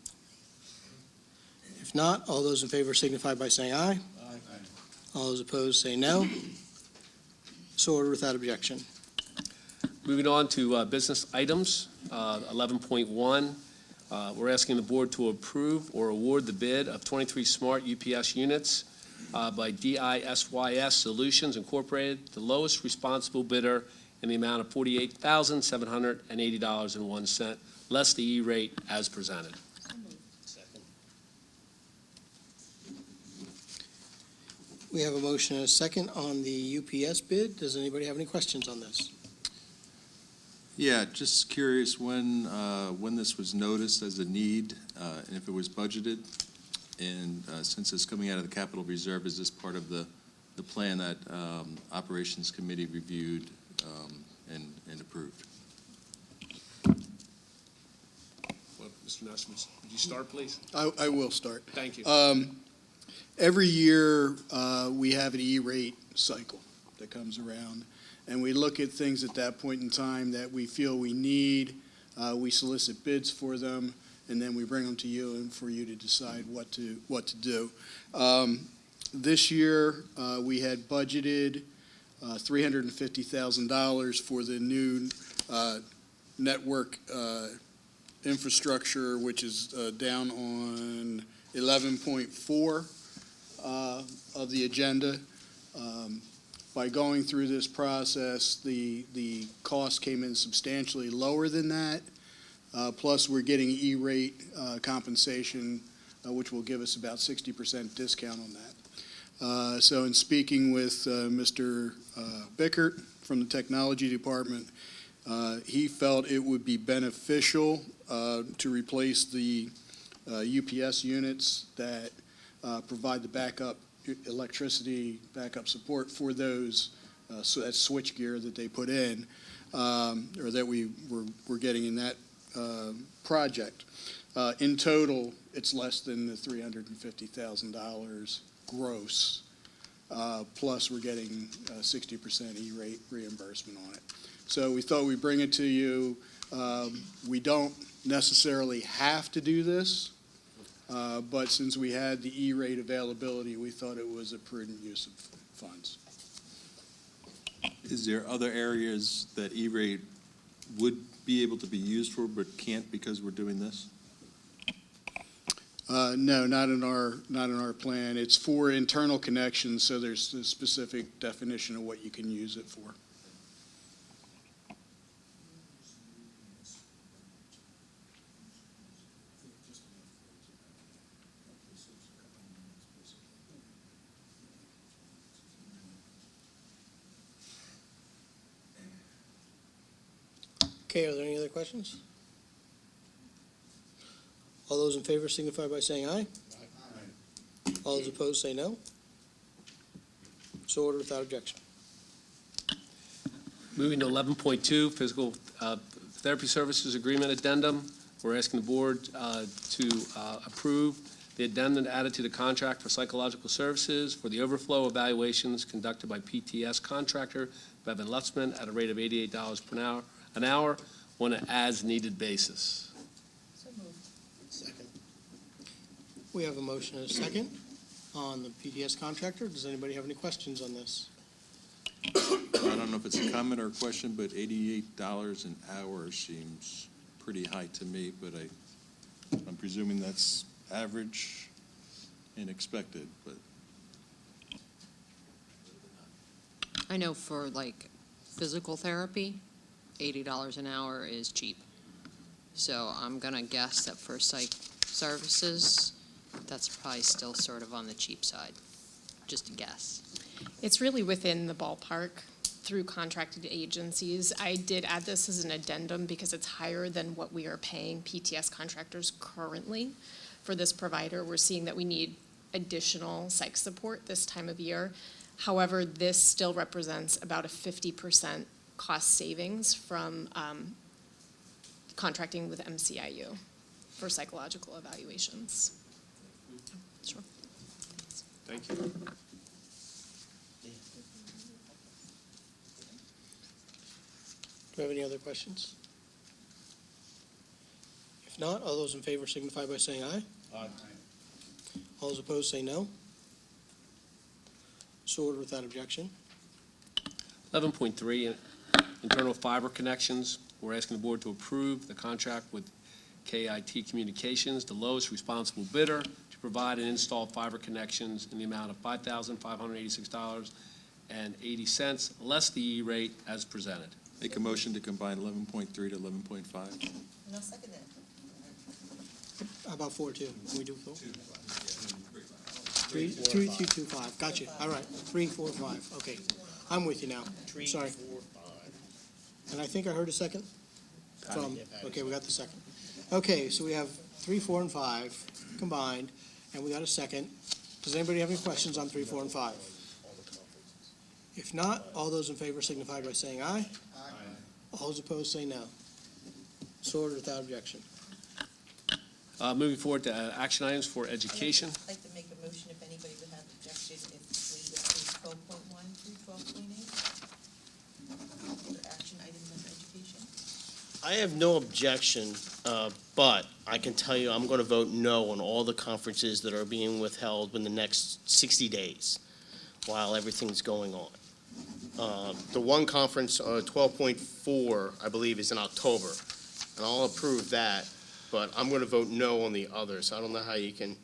Speaker 2: If not, all those in favor signify by saying aye. Aye. All those opposed say no. So ordered without objection.
Speaker 3: Moving on to business items, 11.1. We're asking the board to approve or award the bid of 23 smart UPS units by DISYS Solutions Incorporated, the lowest responsible bidder in the amount of $48,780.01, less the E-rate as presented.
Speaker 1: Second.
Speaker 2: We have a motion and a second on the UPS bid. Does anybody have any questions on this?
Speaker 5: Yeah, just curious when this was noticed as a need, and if it was budgeted, and since it's coming out of the capital reserve, is this part of the plan that Operations Committee reviewed and approved?
Speaker 3: Well, Mr. Nesmus, would you start, please?
Speaker 12: I will start.
Speaker 3: Thank you.
Speaker 12: Every year, we have an E-rate cycle that comes around, and we look at things at that point in time that we feel we need. We solicit bids for them, and then we bring them to you and for you to decide what to do. This year, we had budgeted $350,000 for the new network infrastructure, which is down on 11.4 of the agenda. By going through this process, the cost came in substantially lower than that. Plus, we're getting E-rate compensation, which will give us about 60% discount on that. So in speaking with Mr. Bickert from the Technology Department, he felt it would be beneficial to replace the UPS units that provide the backup electricity backup support for those, so that switch gear that they put in, or that we're getting in that project. In total, it's less than the $350,000 gross, plus we're getting 60% E-rate reimbursement on it. So we thought we'd bring it to you. We don't necessarily have to do this, but since we had the E-rate availability, we thought it was a prudent use of funds.
Speaker 5: Is there other areas that E-rate would be able to be used for but can't because we're doing this?
Speaker 12: No, not in our plan. It's for internal connections, so there's a specific definition of what you can use it for.
Speaker 2: Okay, are there any other questions? All those in favor signify by saying aye. Aye. All those opposed say no. So ordered without objection.
Speaker 3: Moving to 11.2, physical therapy services agreement addendum. We're asking the board to approve the addendum added to the contract for psychological services for the overflow evaluations conducted by PTS contractor Bevan Lutzman at a rate of $88 an hour on an as-needed basis.
Speaker 7: So moved.
Speaker 2: Second. We have a motion and a second on the PTS contractor. Does anybody have any questions on this?
Speaker 5: I don't know if it's a comment or a question, but $88 an hour seems pretty high to me, but I'm presuming that's average and expected, but
Speaker 10: I know for like physical therapy, $80 an hour is cheap. So I'm gonna guess that for psych services, that's probably still sort of on the cheap side, just a guess.
Speaker 13: It's really within the ballpark through contracted agencies. I did add this as an addendum because it's higher than what we are paying PTS contractors currently for this provider. We're seeing that we need additional psych support this time of year. However, this still represents about a 50% cost savings from contracting with MCIU for psychological evaluations. Sure.
Speaker 3: Thank you.
Speaker 2: Do we have any other questions? If not, all those in favor signify by saying aye.
Speaker 1: Aye.
Speaker 2: All those opposed say no. So ordered without objection.
Speaker 3: 11.3, internal fiber connections. We're asking the board to approve the contract with KIT Communications, the lowest responsible bidder, to provide and install fiber connections in the amount of $5,586.80, less the E rate as presented.
Speaker 5: make a motion to combine 11.3 to 11.5.
Speaker 7: And I'll second that.
Speaker 2: How about 4-2? Can we do 4? 3, 2, 2, 5. Gotcha. All right. 3, 4, 5. Okay. I'm with you now. Sorry.
Speaker 1: 3, 4, 5.
Speaker 2: And I think I heard a second from, okay, we got the second. Okay, so we have 3, 4, and 5 combined, and we got a second. Does anybody have any questions on 3, 4, and 5? If not, all those in favor signify by saying aye. All those opposed say no. So ordered without objection.
Speaker 3: Moving forward to action items for education.
Speaker 7: I'd like to make a motion if anybody would have objection if we approve 12.1 through 12.8. For action items under education.
Speaker 1: I have no objection, but I can tell you I'm going to vote no on all the conferences that are being withheld in the next 60 days while everything's going on. The one conference, 12.4, I believe, is in October, and I'll approve that, but I'm going to vote no on the others. I don't know how you can,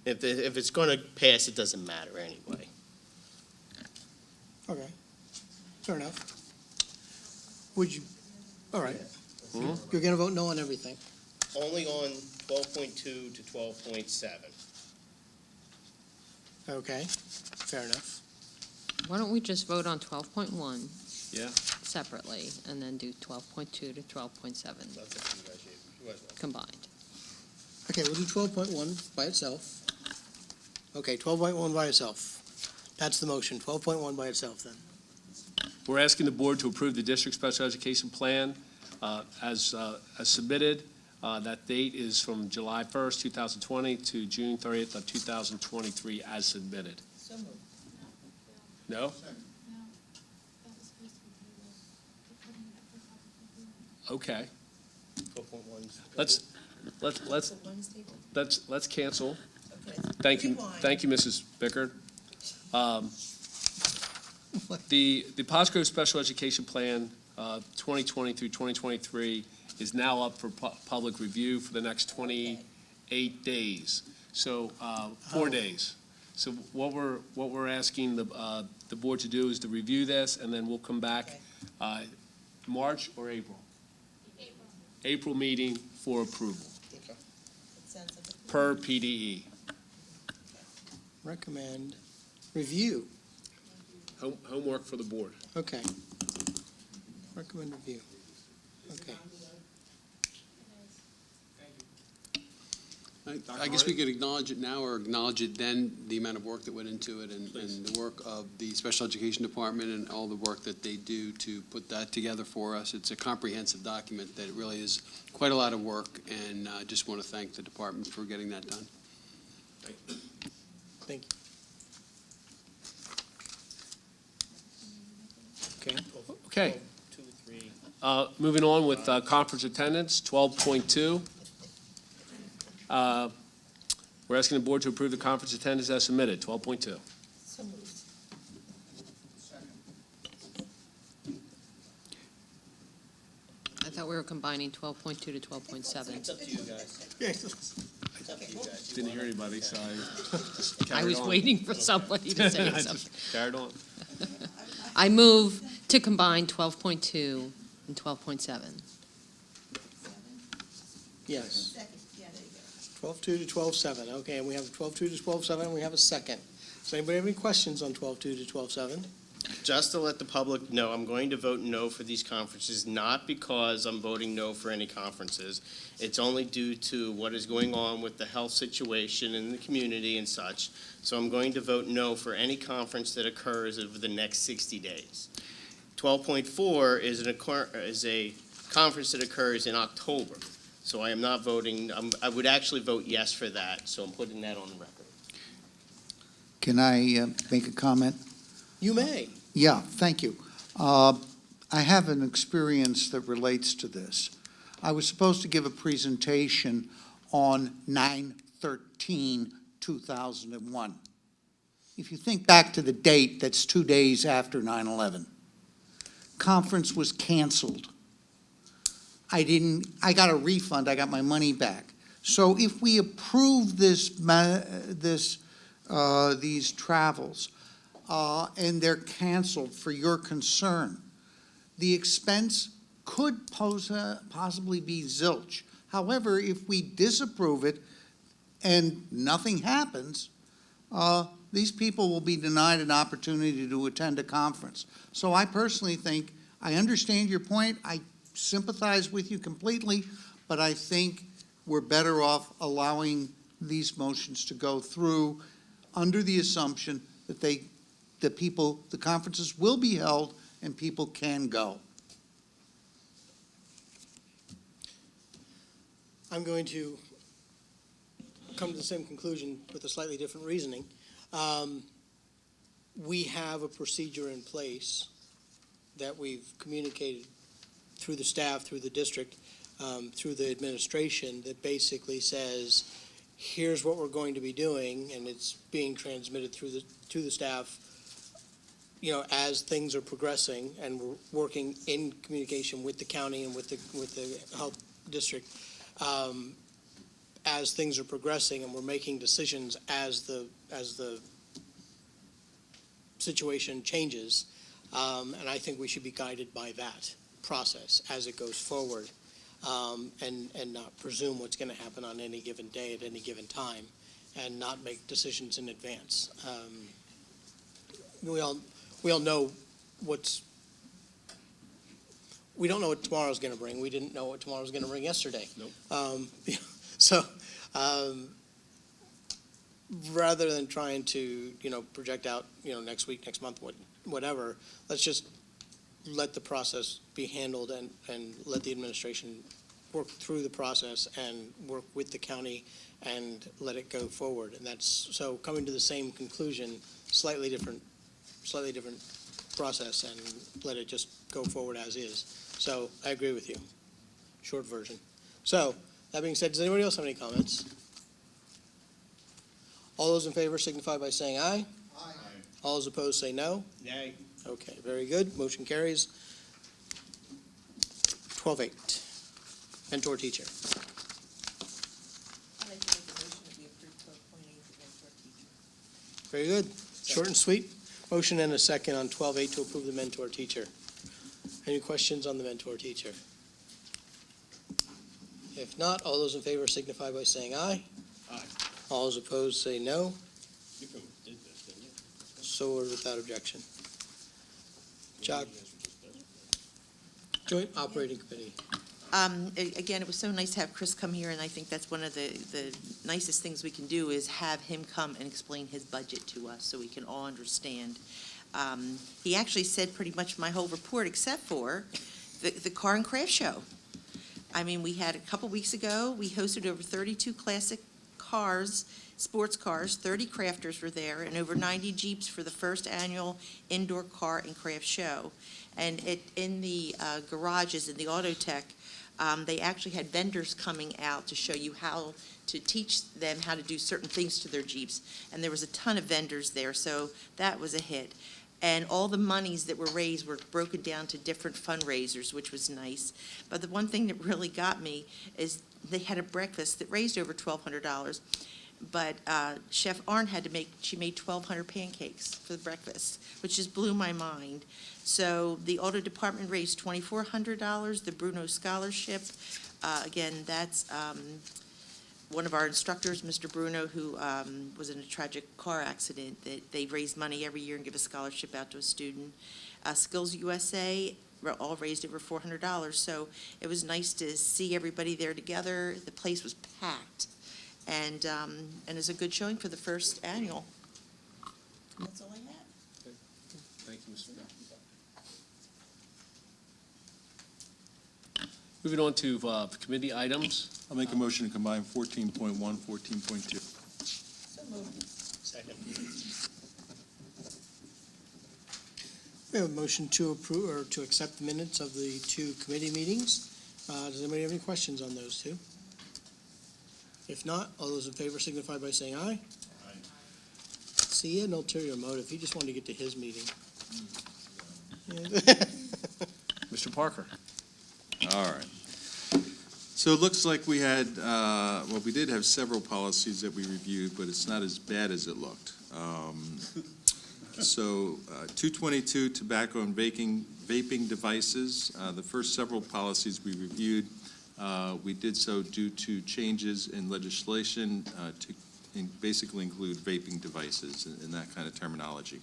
Speaker 1: if it's going to pass, it doesn't matter anyway.
Speaker 2: Okay. Fair enough. Would you, all right.
Speaker 3: Mhm.
Speaker 2: You're going to vote no on everything.
Speaker 1: Only on 12.2 to 12.7.
Speaker 2: Okay. Fair enough.
Speaker 10: Why don't we just vote on 12.1
Speaker 3: Yeah.
Speaker 10: separately, and then do 12.2 to 12.7 combined?
Speaker 2: Okay, we'll do 12.1 by itself. Okay, 12.1 by itself. That's the motion, 12.1 by itself then.
Speaker 3: We're asking the board to approve the district special education plan as submitted. That date is from July 1st, 2020 to June 30th of 2023 as submitted.
Speaker 7: So moved.
Speaker 3: No? Okay.
Speaker 1: 12.1's
Speaker 3: Let's cancel.
Speaker 7: Okay.
Speaker 3: Thank you,
Speaker 7: Rewind.
Speaker 3: thank you, Mrs. Bickard. The Pottsgrove Special Education Plan, 2020 through 2023 is now up for public review for the next 28 days. So, 4 days. So what we're asking the board to do is to review this, and then we'll come back, March or April? April meeting for approval,
Speaker 7: It sounds like a
Speaker 3: per PDE.
Speaker 2: Recommend review.
Speaker 3: Homework for the board.
Speaker 2: Okay. Recommend review. Okay.
Speaker 14: I guess we could acknowledge it now or acknowledge it then, the amount of work that went into it and the work of the special education department and all the work that they do to put that together for us. It's a comprehensive document that it really is quite a lot of work, and I just want to thank the department for getting that done.
Speaker 2: Thank you. Okay.
Speaker 3: Okay.
Speaker 1: 2, 3,
Speaker 3: Moving on with conference attendance, 12.2. We're asking the board to approve the conference attendance as submitted, 12.2.
Speaker 7: So moved.
Speaker 10: I thought we were combining 12.2 to 12.7.
Speaker 1: It's up to you guys. It's up to you guys.
Speaker 3: Didn't hear anybody, so I
Speaker 10: I was waiting for somebody to say something.
Speaker 3: Carried on.
Speaker 10: I move to combine 12.2 and 12.7.
Speaker 2: Yes.
Speaker 7: Second, yeah, there you go.
Speaker 2: 12.2 to 12.7, okay, and we have 12.2 to 12.7, and we have a second. Does anybody have any questions on 12.2 to 12.7?
Speaker 1: Just to let the public know, I'm going to vote no for these conferences, not because I'm voting no for any conferences. It's only due to what is going on with the health situation in the community and such. So I'm going to vote no for any conference that occurs over the next 60 days. 12.4 is a conference that occurs in October. So I am not voting, I would actually vote yes for that, so I'm putting that on the record.
Speaker 15: Can I make a comment?
Speaker 2: You may.
Speaker 15: Yeah, thank you. I have an experience that relates to this. I was supposed to give a presentation on 9/13/2001. If you think back to the date, that's 2 days after 9/11. Conference was canceled. I got a refund, I got my money back. So if we approve these travels, and they're canceled for your concern, the expense could possibly be zilch. However, if we disapprove it and nothing happens, these people will be denied an opportunity to attend a conference. So I personally think, I understand your point, I sympathize with you completely, but I think we're better off allowing these motions to go through under the assumption that the conferences will be held and people can go.
Speaker 2: I'm going to come to the same conclusion with a slightly different reasoning. We have a procedure in place that we've communicated through the staff, through the district, through the administration, that basically says, here's what we're going to be doing, and it's being transmitted to the staff, as things are progressing, and we're working in communication with the county and with the health district, as things are progressing, and we're making decisions as the situation changes, and I think we should be guided by that process as it goes forward, and not presume what's going to happen on any given day at any given time, and not make decisions in advance. We all know we don't know what tomorrow's going to bring. We didn't know what tomorrow was going to bring yesterday.
Speaker 3: Nope.
Speaker 2: So rather than trying to, project out, next week, next month, whatever, let's just let the process be handled and let the administration work through the process and work with the county and let it go forward. And that's, so coming to the same conclusion, slightly different process, and let it just go forward as is. So I agree with you. Short version. So that being said, does anybody else have any comments? All those in favor signify by saying aye.
Speaker 1: Aye.
Speaker 2: All those opposed say no.
Speaker 1: Nay.
Speaker 2: Okay, very good. Motion carries. 12-8. Mentor teacher.
Speaker 7: I'd like to make a motion that we approve 12.8, the mentor teacher.
Speaker 2: Very good. Short and sweet. Motion and a second on 12-8 to approve the mentor teacher. Any questions on the mentor teacher? If not, all those in favor signify by saying aye.
Speaker 1: Aye.
Speaker 2: All those opposed say no.
Speaker 1: You did this, didn't you?
Speaker 2: So ordered without objection. Chuck. Joint Operating Committee.
Speaker 6: Again, it was so nice to have Chris come here, and I think that's one of the nicest things we can do is have him come and explain his budget to us so we can all understand. He actually said pretty much my whole report except for the car and craft show. I mean, we had a couple weeks ago, we hosted over 32 classic cars, sports cars, 30 crafters were there, and over 90 Jeeps for the first annual indoor car and craft show. And in the garages in the auto tech, they actually had vendors coming out to show you how to teach them how to do certain things to their Jeeps. And there was a ton of vendors there, so that was a hit. And all the monies that were raised were broken down to different fundraisers, which was nice. But the one thing that really got me is they had a breakfast that raised over $1,200. But Chef Arn she made 1,200 pancakes for the breakfast, which just blew my mind. So the auto department raised $2,400, the Bruno Scholarship. Again, that's one of our instructors, Mr. Bruno, who was in a tragic car accident. They raise money every year and give a scholarship out to a student. Skills USA all raised over $400. So it was nice to see everybody there together. The place was packed. And it's a good showing for the first annual. And that's all I had.
Speaker 3: Thank you, Mr. Mayor. Moving on to committee items.
Speaker 5: I'll make a motion to combine 14.1, 14.2.
Speaker 7: So moved.
Speaker 1: Second.
Speaker 2: We have a motion to approve, or to accept the minutes of the two committee meetings. Does anybody have any questions on those two? If not, all those in favor signify by saying aye.
Speaker 5: Aye.
Speaker 2: See, he had an ulterior motive. He just wanted to get to his meeting.
Speaker 3: Mr. Parker.
Speaker 5: All right. So it looks like we had, we did have several policies that we reviewed, but it's not as bad as it looked. So 222, tobacco and vaping devices. The first several policies we reviewed, we did so due to changes in legislation to basically include vaping devices and that kind of terminology.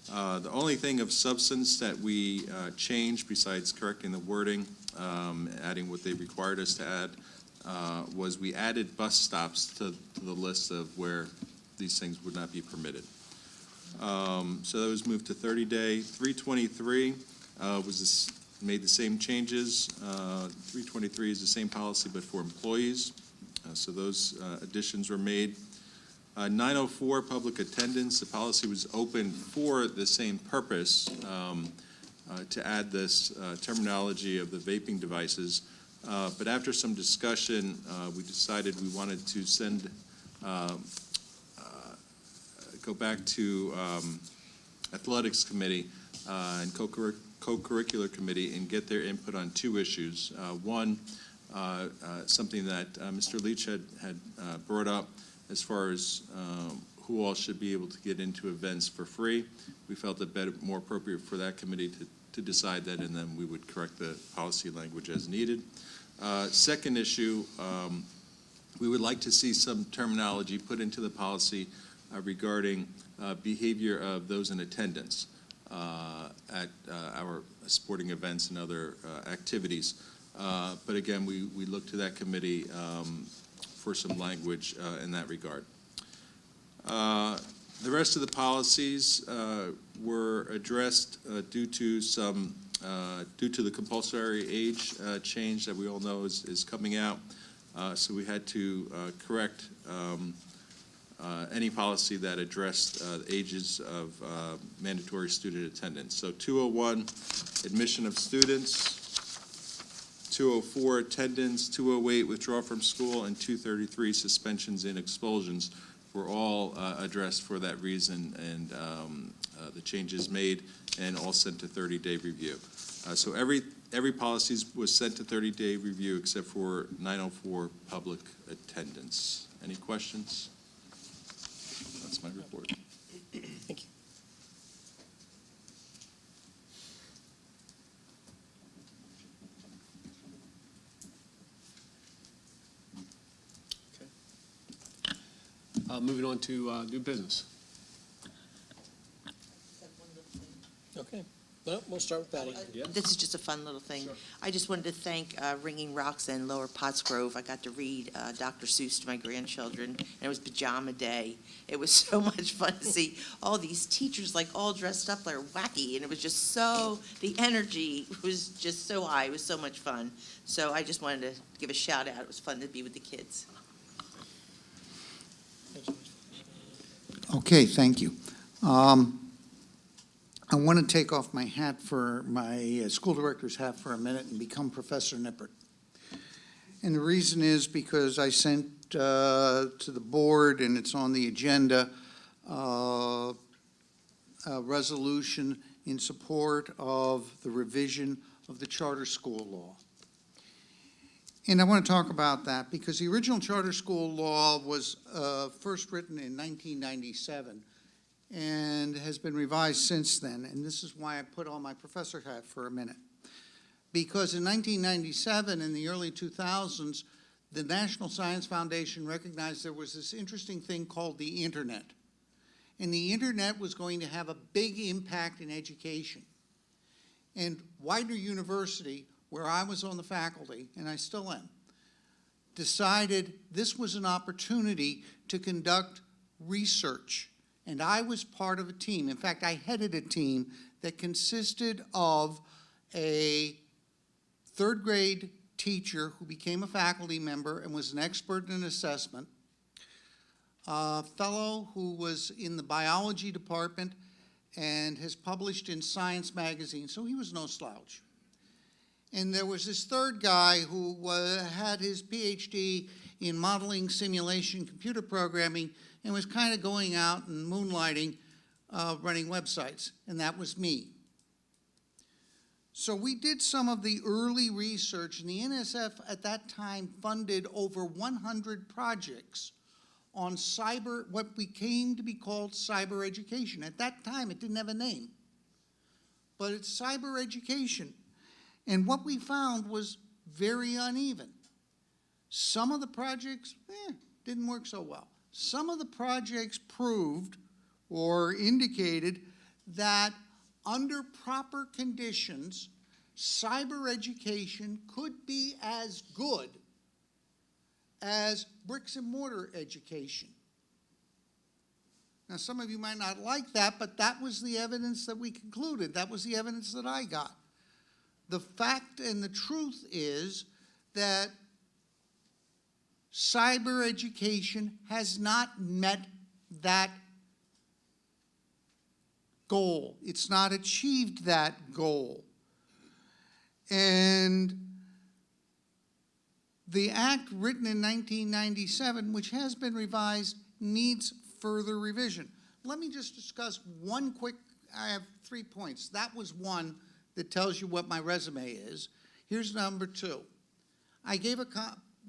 Speaker 5: The only thing of substance that we changed, besides correcting the wording, adding what they required us to add, was we added bus stops to the list of where these things would not be permitted. So that was moved to 30-day. 323 made the same changes. 323 is the same policy, but for employees. So those additions were made. 904, public attendance. The policy was open for the same purpose, to add this terminology of the vaping devices. But after some discussion, we decided we wanted to go back to athletics committee and co-curricular committee and get their input on two issues. One, something that Mr. Leach had brought up as far as who all should be able to get into events for free. We felt it more appropriate for that committee to decide that, and then we would correct the policy language as needed. Second issue, we would like to see some terminology put into the policy regarding behavior of those in attendance at our sporting events and other activities. But again, we look to that committee for some language in that regard. The rest of the policies were addressed due to the compulsory age change that we all know is coming out. So we had to correct any policy that addressed ages of mandatory student attendance. So 201, admission of students. 204, attendance. 208, withdrawal from school. And 233, suspensions and expulsions were all addressed for that reason, and the changes made and all sent to 30-day review. So every policy was sent to 30-day review except for 904, public attendance. Any questions? That's my report.
Speaker 2: Thank you.
Speaker 3: Moving on to new business.
Speaker 2: Okay. Well, we'll start with Patty.
Speaker 6: This is just a fun little thing.
Speaker 3: Sure.
Speaker 6: I just wanted to thank Ringing Rocks and Lower Pottsgrove. I got to read Dr. Seuss to my grandchildren, and it was pajama day. It was so much fun to see all these teachers like all dressed up like wacky, and it was just the energy was just so high. It was so much fun. So I just wanted to give a shout out. It was fun to be with the kids.
Speaker 15: Okay, thank you. I want to take off my hat for my school director's hat for a minute and become Professor Nippert. And the reason is because I sent to the board, and it's on the agenda, a resolution in support of the revision of the charter school law. And I want to talk about that because the original charter school law was first written in 1997 and has been revised since then. And this is why I put on my professor hat for a minute. Because in 1997, in the early 2000s, the National Science Foundation recognized there was this interesting thing called the internet. And the internet was going to have a big impact in education. And Widener University, where I was on the faculty, and I still am, decided this was an opportunity to conduct research. And I was part of a team. In fact, I headed a team that consisted of a third grade teacher who became a faculty member and was an expert in assessment, a fellow who was in the biology department and has published in Science magazine, so he was no slouch. And there was this third guy who had his PhD in modeling, simulation, computer programming, and was kind of going out and moonlighting, running websites, and that was me. So we did some of the early research, and the NSF at that time funded over 100 projects on cyber, what became to be called cyber education. At that time, it didn't have a name, but it's cyber education. And what we found was very uneven. Some of the projects didn't work so well. Some of the projects proved or indicated that under proper conditions, cyber education could be as good as bricks and mortar education. Now, some of you might not like that, but that was the evidence that we concluded. That was the evidence that I got. The fact and the truth is that cyber education has not met that goal. It's not achieved that goal. And the act written in 1997, which has been revised, needs further revision. Let me just discuss one quick, I have 3 points. That was one that tells you what my resume is. Here's number 2. I gave a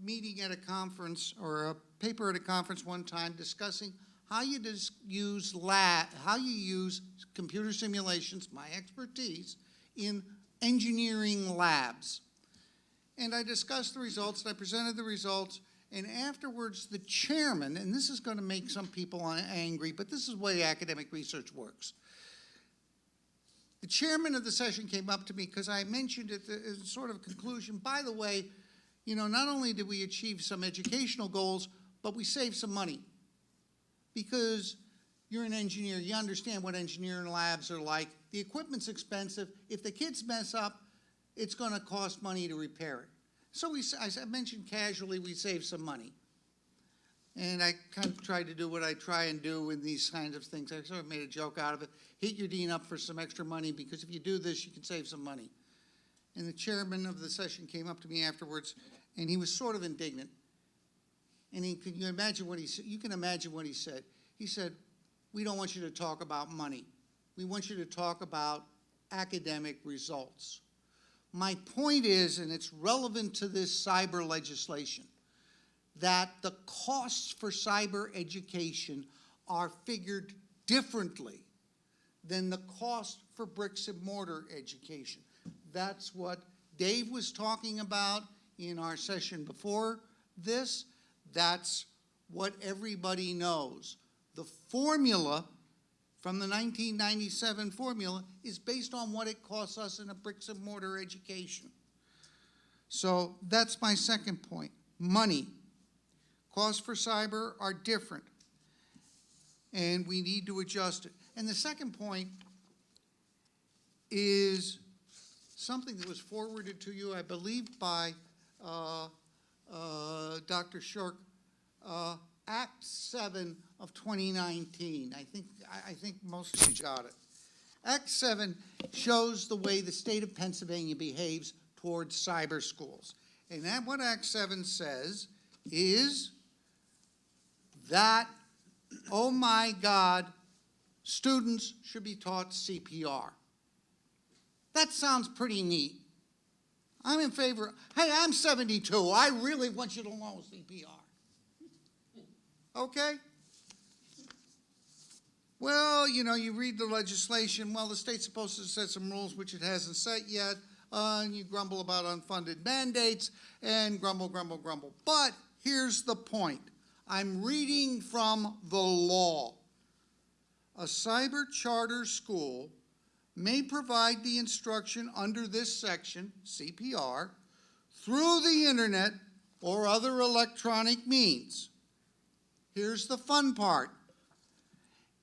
Speaker 15: meeting at a conference, or a paper at a conference one time, discussing how you use computer simulations, my expertise, in engineering labs. And I discussed the results, and I presented the results, and afterwards the chairman, and this is going to make some people angry, but this is the way academic research works. The chairman of the session came up to me because I mentioned at the sort of conclusion, by the way, you know, not only did we achieve some educational goals, but we saved some money. Because you're an engineer, you understand what engineering labs are like. The equipment's expensive. If the kids mess up, it's going to cost money to repair it. So I mentioned casually we saved some money. And I kind of tried to do what I try and do in these kinds of things. I sort of made a joke out of it. Hit your dean up for some extra money, because if you do this, you can save some money. And the chairman of the session came up to me afterwards, and he was sort of indignant. And you can imagine what he said. You can imagine what he said. He said, "We don't want you to talk about money. We want you to talk about academic results." My point is, and it's relevant to this cyber legislation, that the costs for cyber education are figured differently than the cost for bricks and mortar education. That's what Dave was talking about in our session before this. That's what everybody knows. The formula from the 1997 formula is based on what it costs us in a bricks and mortar education. So that's my second point. Money. Costs for cyber are different, and we need to adjust it. And the second point is something that was forwarded to you, I believe, by Dr. Shirk. Act 7 of 2019. I think most of you got it. Act 7 shows the way the state of Pennsylvania behaves towards cyber schools. And that what Act 7 says is that, oh my God, students should be taught CPR. That sounds pretty neat. I'm in favor. Hey, I'm 72. I really want you to know CPR. Okay? Well, you read the legislation. Well, the state's supposed to set some rules, which it hasn't set yet. And you grumble about unfunded mandates and grumble. But here's the point. I'm reading from the law. A cyber charter school may provide the instruction under this section, CPR, through the internet or other electronic means. Here's the fun part.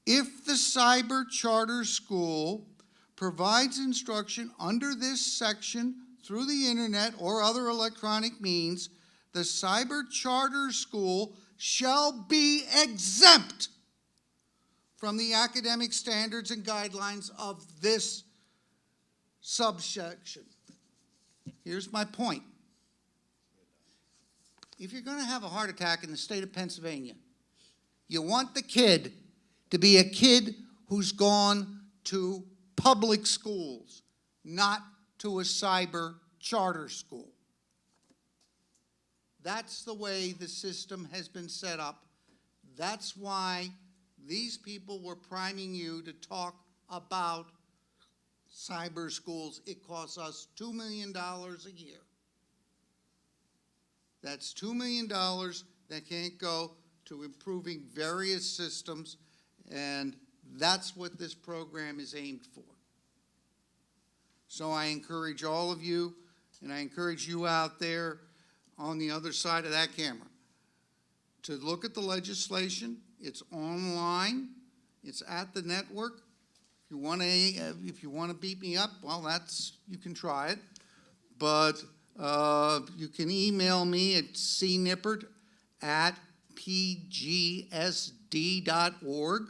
Speaker 15: If the cyber charter school provides instruction under this section through the internet or other electronic means, the cyber charter school shall be exempt from the academic standards and guidelines of this subsection. Here's my point. If you're going to have a heart attack in the state of Pennsylvania, you want the kid to be a kid who's gone to public schools, not to a cyber charter school. That's the way the system has been set up. That's why these people were priming you to talk about cyber schools. It costs us $2 million a year. That's $2 million that can't go to improving various systems, and that's what this program is aimed for. So I encourage all of you, and I encourage you out there on the other side of that camera, to look at the legislation. It's online. It's at the network. If you want to beat me up, well, you can try it. But you can email me at cnippert@pgsd.org,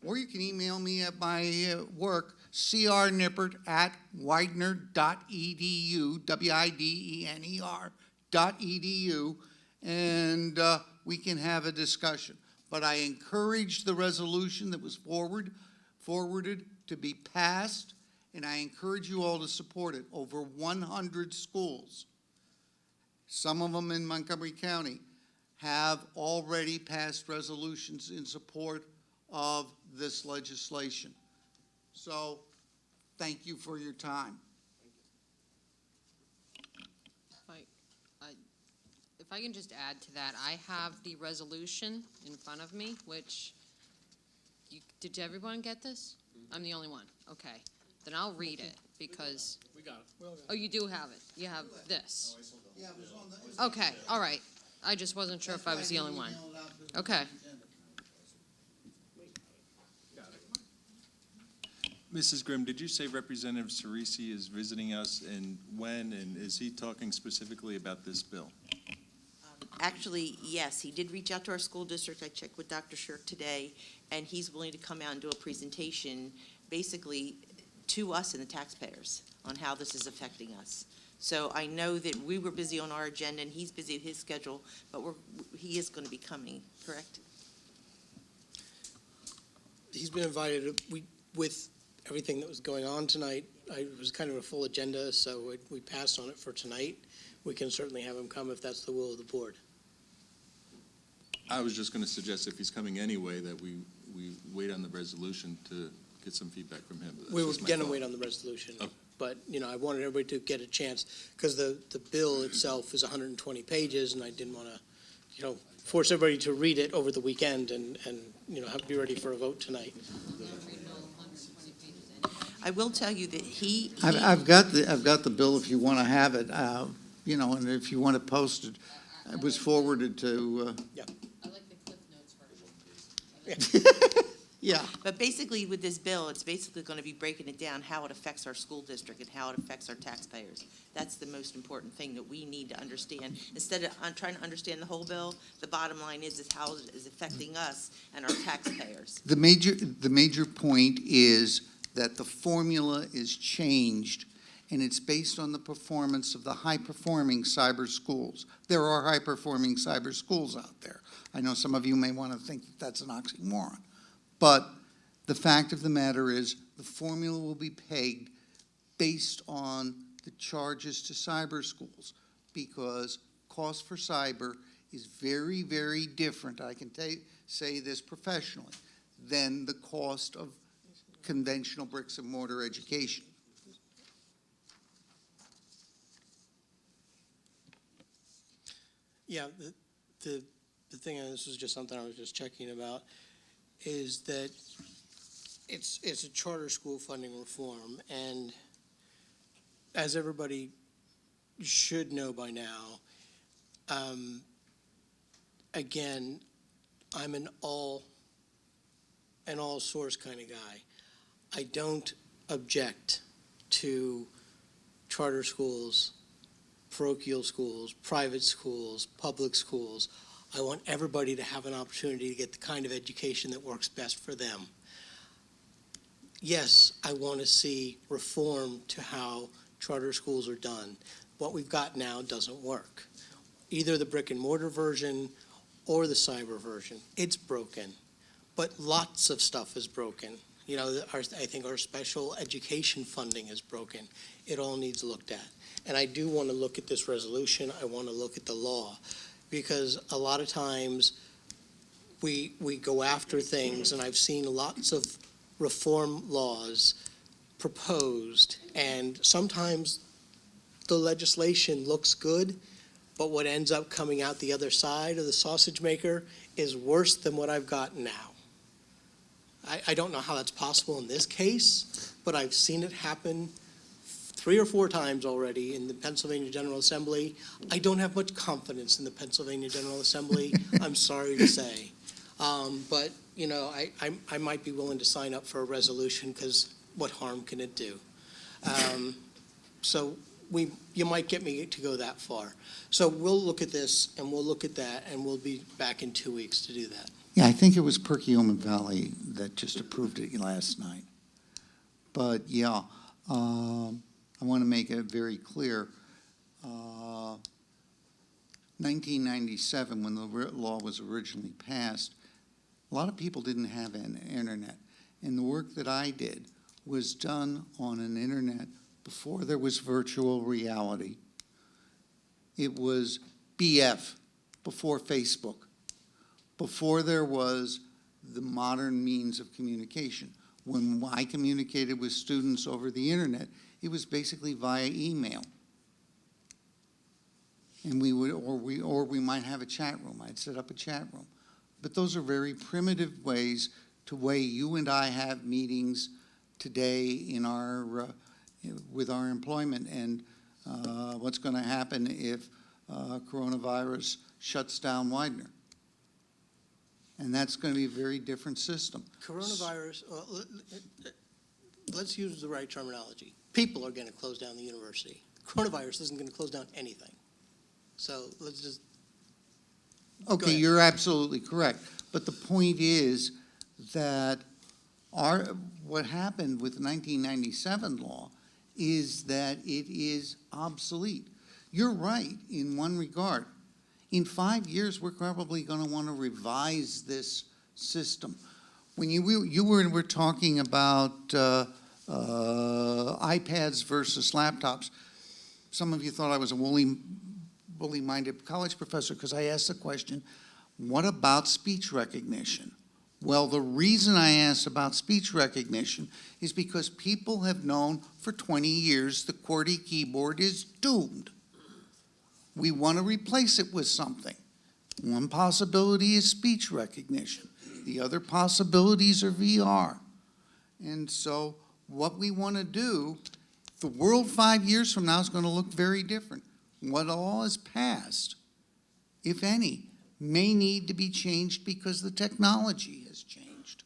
Speaker 15: or you can email me at my work, crnippert@widener.edu, widener.edu, and we can have a discussion. But I encourage the resolution that was forwarded to be passed, and I encourage you all to support it. Over 100 schools, some of them in Montgomery County, have already passed resolutions in support of this legislation. So, thank you for your time.
Speaker 10: If I can just add to that, I have the resolution in front of me, which, did everyone get this? I'm the only one. Okay. Then I'll read it, because.
Speaker 3: We got it.
Speaker 10: Oh, you do have it. You have this.
Speaker 15: Yeah, it was on the.
Speaker 10: Okay, all right. I just wasn't sure if I was the only one. Okay.
Speaker 5: Mrs. Grimm, did you say Representative Cerisi is visiting us, and when, and is he talking specifically about this bill?
Speaker 6: Actually, yes, he did reach out to our school district. I checked with Dr. Shirk today, and he's willing to come out and do a presentation, basically to us and the taxpayers, on how this is affecting us. So I know that we were busy on our agenda, and he's busy with his schedule, but he is going to be coming, correct?
Speaker 2: He's been invited. With everything that was going on tonight, it was kind of a full agenda, so we passed on it for tonight. We can certainly have him come if that's the will of the board.
Speaker 5: I was just going to suggest, if he's coming anyway, that we wait on the resolution to get some feedback from him.
Speaker 2: We were going to wait on the resolution, but, I wanted everybody to get a chance, because the bill itself is 120 pages, and I didn't want to, force everybody to read it over the weekend and have to be ready for a vote tonight.
Speaker 6: I will tell you that
Speaker 15: I've got the bill if you want to have it, and if you want to post it. It was forwarded to.
Speaker 10: I like the Cliff Notes version.
Speaker 1: Yeah.
Speaker 6: But basically, with this bill, it's basically going to be breaking it down, how it affects our school district and how it affects our taxpayers. That's the most important thing that we need to understand. Instead of trying to understand the whole bill, the bottom line is how it is affecting us and our taxpayers.
Speaker 15: The major point is that the formula is changed, and it's based on the performance of the high-performing cyber schools. There are high-performing cyber schools out there. I know some of you may want to think that that's an oxymoron. But the fact of the matter is the formula will be pegged based on the charges to cyber schools, because cost for cyber is very, very different, I can say this professionally, than the cost of conventional bricks and mortar education.
Speaker 2: Yeah, the thing, and this was just something I was just checking about, is that it's a charter school funding reform, and as everybody should know by now, again, I'm an all source kind of guy. I don't object to charter schools, parochial schools, private schools, public schools. I want everybody to have an opportunity to get the kind of education that works best for them. Yes, I want to see reform to how charter schools are done. What we've got now doesn't work. Either the brick and mortar version or the cyber version. It's broken, but lots of stuff is broken. You know, I think our special education funding is broken. It all needs looked at. And I do want to look at this resolution. I want to look at the law, because a lot of times we go after things, and I've seen lots of reform laws proposed, and sometimes the legislation looks good, but what ends up coming out the other side of the sausage maker is worse than what I've got now. I don't know how that's possible in this case, but I've seen it happen 3 or 4 times already in the Pennsylvania General Assembly. I don't have much confidence in the Pennsylvania General Assembly, I'm sorry to say. But, you know, I might be willing to sign up for a resolution, because what harm can it do? So you might get me to go that far. So we'll look at this, and we'll look at that, and we'll be back in 2 weeks to do that.
Speaker 15: Yeah, I think it was Perkiomen Valley that just approved it last night. But, yeah, I want to make it very clear. 1997, when the law was originally passed, a lot of people didn't have an internet. And the work that I did was done on an internet before there was virtual reality. It was BF, before Facebook, before there was the modern means of communication. When I communicated with students over the internet, it was basically via email. And we would, or we might have a chat room. I'd set up a chat room. But those are very primitive ways to way you and I have meetings today in our with our employment, and what's going to happen if coronavirus shuts down Widener. And that's going to be a very different system.
Speaker 2: Coronavirus, let's use the right terminology. People are going to close down the university. Coronavirus isn't going to close down anything. So let's just.
Speaker 15: Okay, you're absolutely correct. But the point is that what happened with the 1997 law is that it is obsolete. You're right in one regard. In 5 years, we're probably going to want to revise this system. When you were talking about iPads versus laptops, some of you thought I was a woolly-minded college professor because I asked the question, what about speech recognition? Well, the reason I asked about speech recognition is because people have known for 20 years the QWERTY keyboard is doomed. We want to replace it with something. One possibility is speech recognition. The other possibilities are VR. And so what we want to do, the world 5 years from now is going to look very different. What law is passed, if any, may need to be changed because the technology has changed.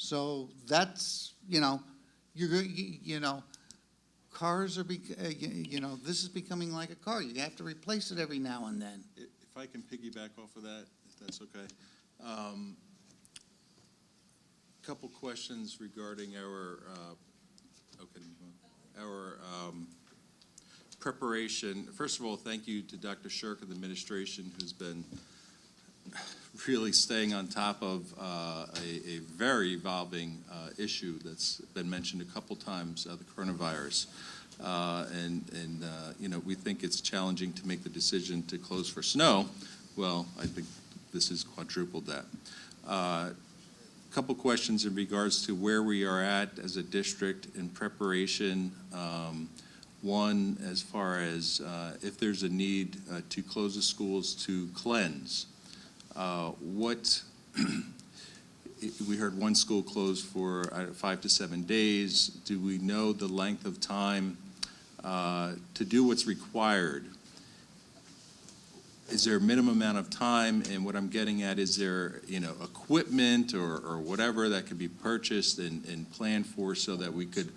Speaker 15: So that's, cars are, this is becoming like a car. You have to replace it every now and then.
Speaker 5: If I can piggyback off of that, if that's okay. Couple questions regarding our preparation. First of all, thank you to Dr. Shirk and the administration, who's been really staying on top of a very evolving issue that's been mentioned a couple times, the coronavirus. We think it's challenging to make the decision to close for snow. Well, I think this has quadrupled that. Couple questions in regards to where we are at as a district in preparation. One, as far as if there's a need to close the schools to cleanse. We heard one school closed for 5 to 7 days. Do we know the length of time to do what's required? Is there a minimum amount of time? And what I'm getting at, is there, equipment or whatever that could be purchased and planned for so that we could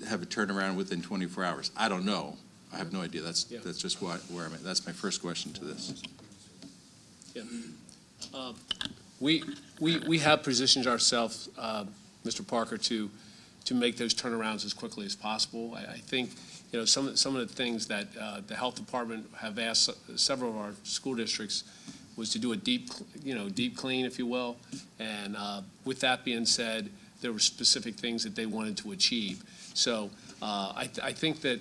Speaker 5: have a turnaround within 24 hours? I don't know. I have no idea. That's just where I'm at. That's my first question to this.
Speaker 3: Yeah. We have positioned ourselves, Mr. Parker, to make those turnarounds as quickly as possible. I think, some of the things that the health department have asked several of our school districts was to do a deep clean, if you will. And with that being said, there were specific things that they wanted to achieve. So I think that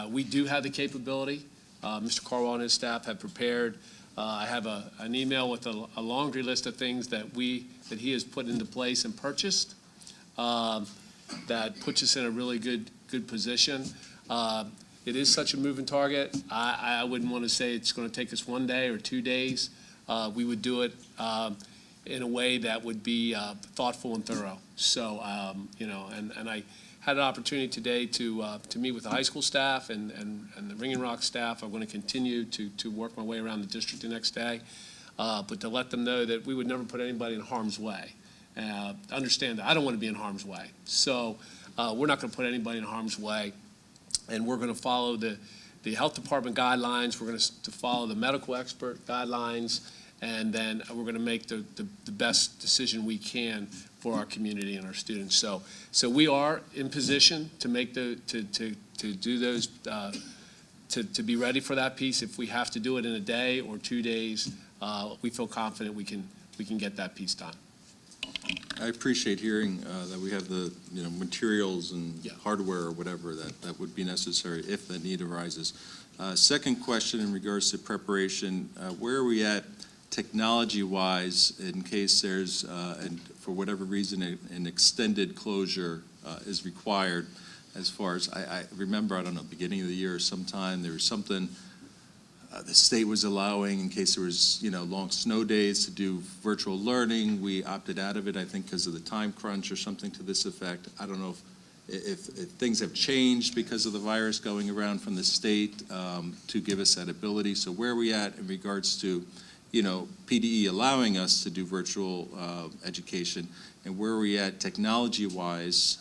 Speaker 3: we do have the capability. Mr. Carwell and his staff have prepared. I have an email with a laundry list of things that he has put into place and purchased that puts us in a really good position. It is such a moving target. I wouldn't want to say it's going to take us 1 day or 2 days. We would do it in a way that would be thoughtful and thorough. So, and I had an opportunity today to meet with the high school staff and the Ringing Rock staff. I'm going to continue to work my way around the district the next day, but to let them know that we would never put anybody in harm's way. Understand that I don't want to be in harm's way. So we're not going to put anybody in harm's way, and we're going to follow the health department guidelines. We're going to follow the medical expert guidelines, and then we're going to make the best decision we can for our community and our students. So we are in position to make to do those, to be ready for that piece. If we have to do it in a day or 2 days, we feel confident we can get that piece done.
Speaker 5: I appreciate hearing that we have the materials and hardware or whatever that would be necessary if the need arises. Second question in regards to preparation, where are we at technology-wise in case there's, and for whatever reason, an extended closure is required? As far as I remember, I don't know, beginning of the year or sometime, there was something the state was allowing in case there was, long snow days to do virtual learning. We opted out of it, I think, because of the time crunch or something to this effect. I don't know if things have changed because of the virus going around from the state to give us that ability. So where are we at in regards to, PDE allowing us to do virtual education, and where are we at technology-wise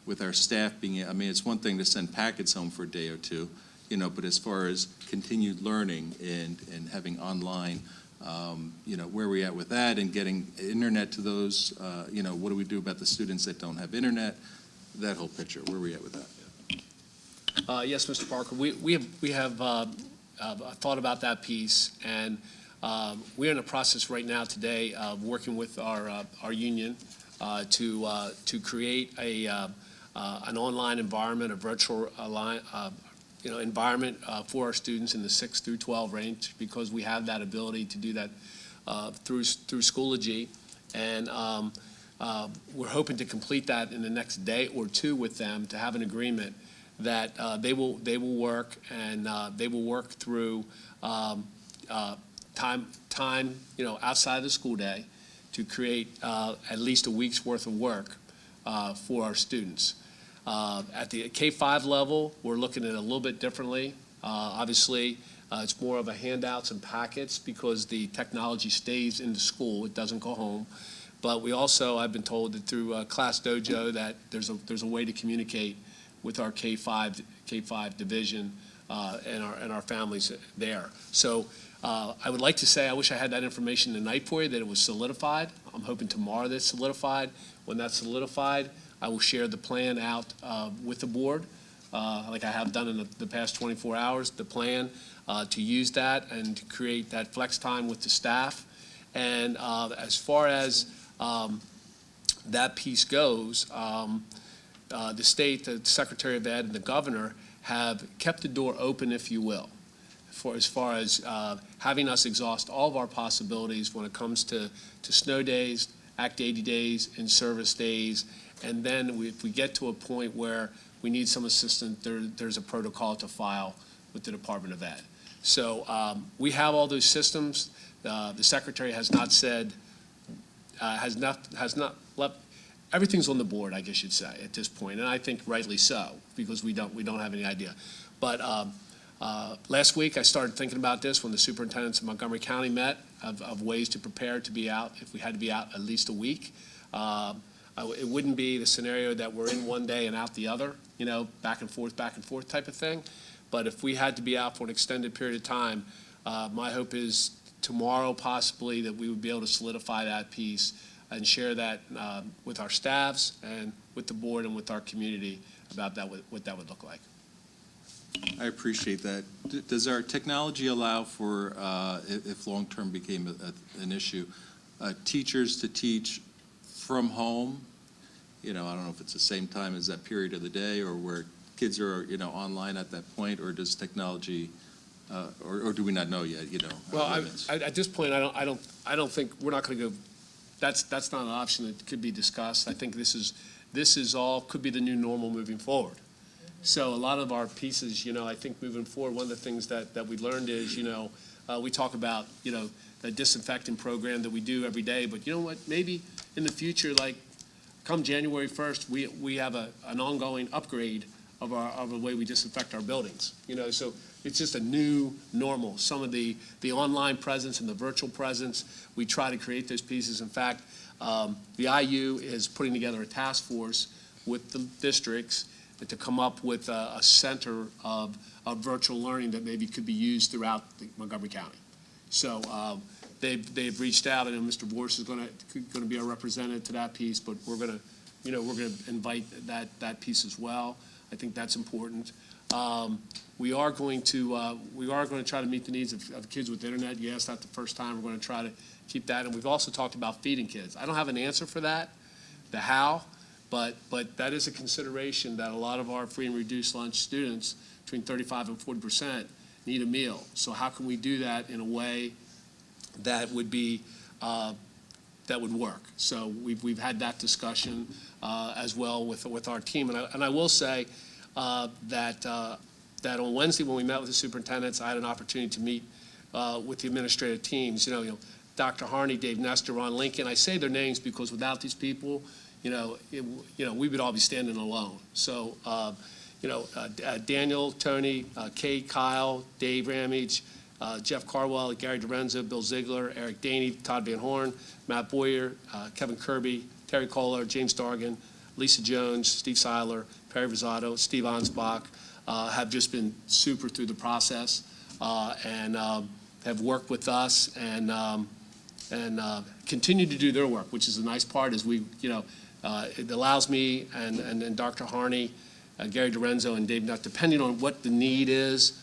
Speaker 5: with our staff being, it's one thing to send packets home for a day or two, but as far as continued learning and having online, where are we at with that and getting internet to those, what do we do about the students that don't have internet, that whole picture, where are we at with that?
Speaker 3: Yes, Mr. Parker, we have thought about that piece, and we're in a process right now today of working with our union to create an online environment, a virtual environment for our students in the 6 through 12 range, because we have that ability to do that through Schoology, and we're hoping to complete that in the next day or two with them to have an agreement that they will work, and they will work through time outside of the school day to create at least a week's worth of work for our students. At the K-5 level, we're looking at it a little bit differently. Obviously, it's more of a handouts and packets because the technology stays in the school. It doesn't go home. But we also, I've been told that through Class Dojo that there's a way to communicate with our K-5 division and our families there. So I would like to say I wish I had that information tonight for you, that it was solidified. I'm hoping tomorrow that's solidified. When that's solidified, I will share the plan out with the board, like I have done in the past 24 hours, the plan to use that and to create that flex time with the staff. And as far as that piece goes, the state, the Secretary of Ed, and the governor have kept the door open, if you will, for as far as having us exhaust all of our possibilities when it comes to snow days, Act 80 days, in-service days, and then if we get to a point where we need some assistance, there's a protocol to file with the Department of Ed. So we have all those systems. The Secretary has not said, has not left, everything's on the board, I guess you'd say, at this point, and I think rightly so, because we don't have any idea. But last week, I started thinking about this when the superintendents of Montgomery County met, of ways to prepare to be out, if we had to be out at least a week. It wouldn't be the scenario that we're in one day and out the other, back and forth type of thing. But if we had to be out for an extended period of time, my hope is tomorrow possibly that we would be able to solidify that piece and share that with our staffs and with the board and with our community about that, what that would look like.
Speaker 5: I appreciate that. Does our technology allow for, if long-term became an issue, teachers to teach from home? I don't know if it's the same time as that period of the day, or where kids are, online at that point, or does technology, or do we not know yet?
Speaker 3: Well, at this point, I don't think we're not going to go. That's not an option that could be discussed. I think this is all could be the new normal moving forward. So a lot of our pieces, I think moving forward, one of the things that we learned is, we talk about, the disinfecting program that we do every day, but you know what, maybe in the future, like come January 1st, we have an ongoing upgrade of the way we disinfect our buildings, so it's just a new normal. Some of the online presence and the virtual presence, we try to create those pieces. In fact, the IU is putting together a task force with the districts to come up with a center of virtual learning that maybe could be used throughout Montgomery County. So they've reached out, and Mr. Vorse is going to be our representative to that piece, but we're going to invite that piece as well. I think that's important. We are going to try to meet the needs of kids with the internet. You asked that the first time. We're going to try to keep that, and we've also talked about feeding kids. I don't have an answer for that, the how. But that is a consideration that a lot of our free and reduced lunch students, between 35 and 40%, need a meal. So how can we do that in a way that would be that would work? So we've had that discussion as well with our team. And I will say that on Wednesday when we met with the superintendents, I had an opportunity to meet with the administrative teams. Dr. Harney, Dave Nestor, Ron Lincoln. I say their names because without these people, we would all be standing alone. So, Daniel, Tony, Kate, Kyle, Dave Ramage, Jeff Carwell, Gary Dorenzo, Bill Ziegler, Eric Daney, Todd Van Horn, Matt Boyer, Kevin Kirby, Terry Kohler, James Dargan, Lisa Jones, Steve Seiler, Perry Rosado, Steve Ansbach, have just been super through the process and have worked with us and continue to do their work, which is the nice part is it allows me and Dr. Harney, Gary Dorenzo, and Dave Nutt, depending on what the need is,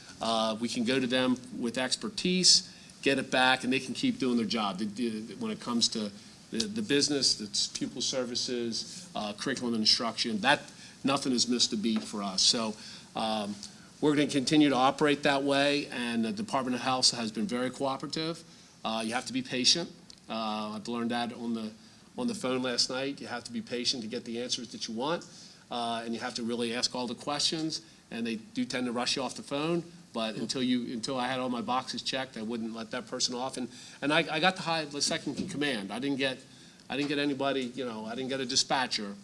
Speaker 3: we can go to them with expertise, get it back, and they can keep doing their job. When it comes to the business, it's pupil services, curriculum and instruction, nothing has missed a beat for us. So we're going to continue to operate that way, and the Department of Health has been very cooperative. You have to be patient. I've learned that on the phone last night. You have to be patient to get the answers that you want, and you have to really ask all the questions, and they do tend to rush you off the phone, but until I had all my boxes checked, I wouldn't let that person off, and I got the second in command. I didn't get anybody, I didn't get a dispatcher.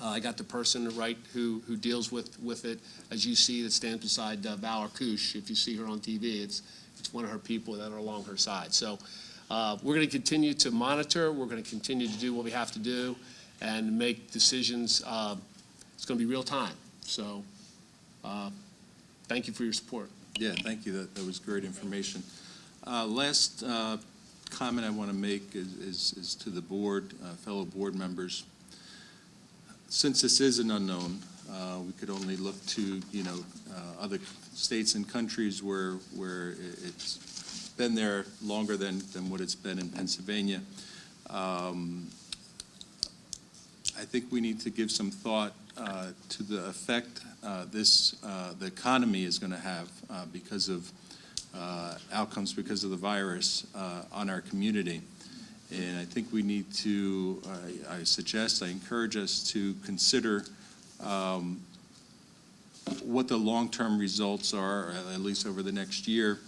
Speaker 3: I got the person right who deals with it, as you see, that stands beside Val Arkush. If you see her on TV, it's one of her people that are along her side. So we're going to continue to monitor. We're going to continue to do what we have to do and make decisions. It's going to be real time. So thank you for your support.
Speaker 5: Yeah, thank you. That was great information. Last comment I want to make is to the board, fellow board members. Since this is an unknown, we could only look to, other states and countries where it's been there longer than what it's been in Pennsylvania. I think we need to give some thought to the effect the economy is going to have because of outcomes because of the virus on our community. And I think we need to, I encourage us to consider what the long-term results are, at least over the next year,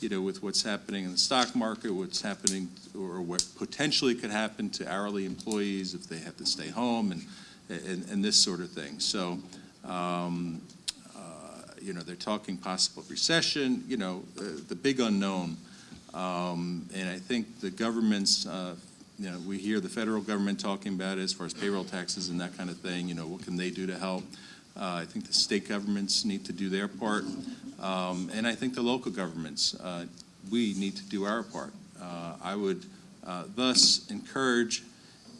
Speaker 5: with what's happening in the stock market, what's happening or what potentially could happen to hourly employees if they have to stay home and this sort of thing. So, they're talking possible recession, the big unknown. And I think the government's, we hear the federal government talking about it as far as payroll taxes and that kind of thing, what can they do to help? I think the state governments need to do their part. And I think the local governments, we need to do our part. I would thus encourage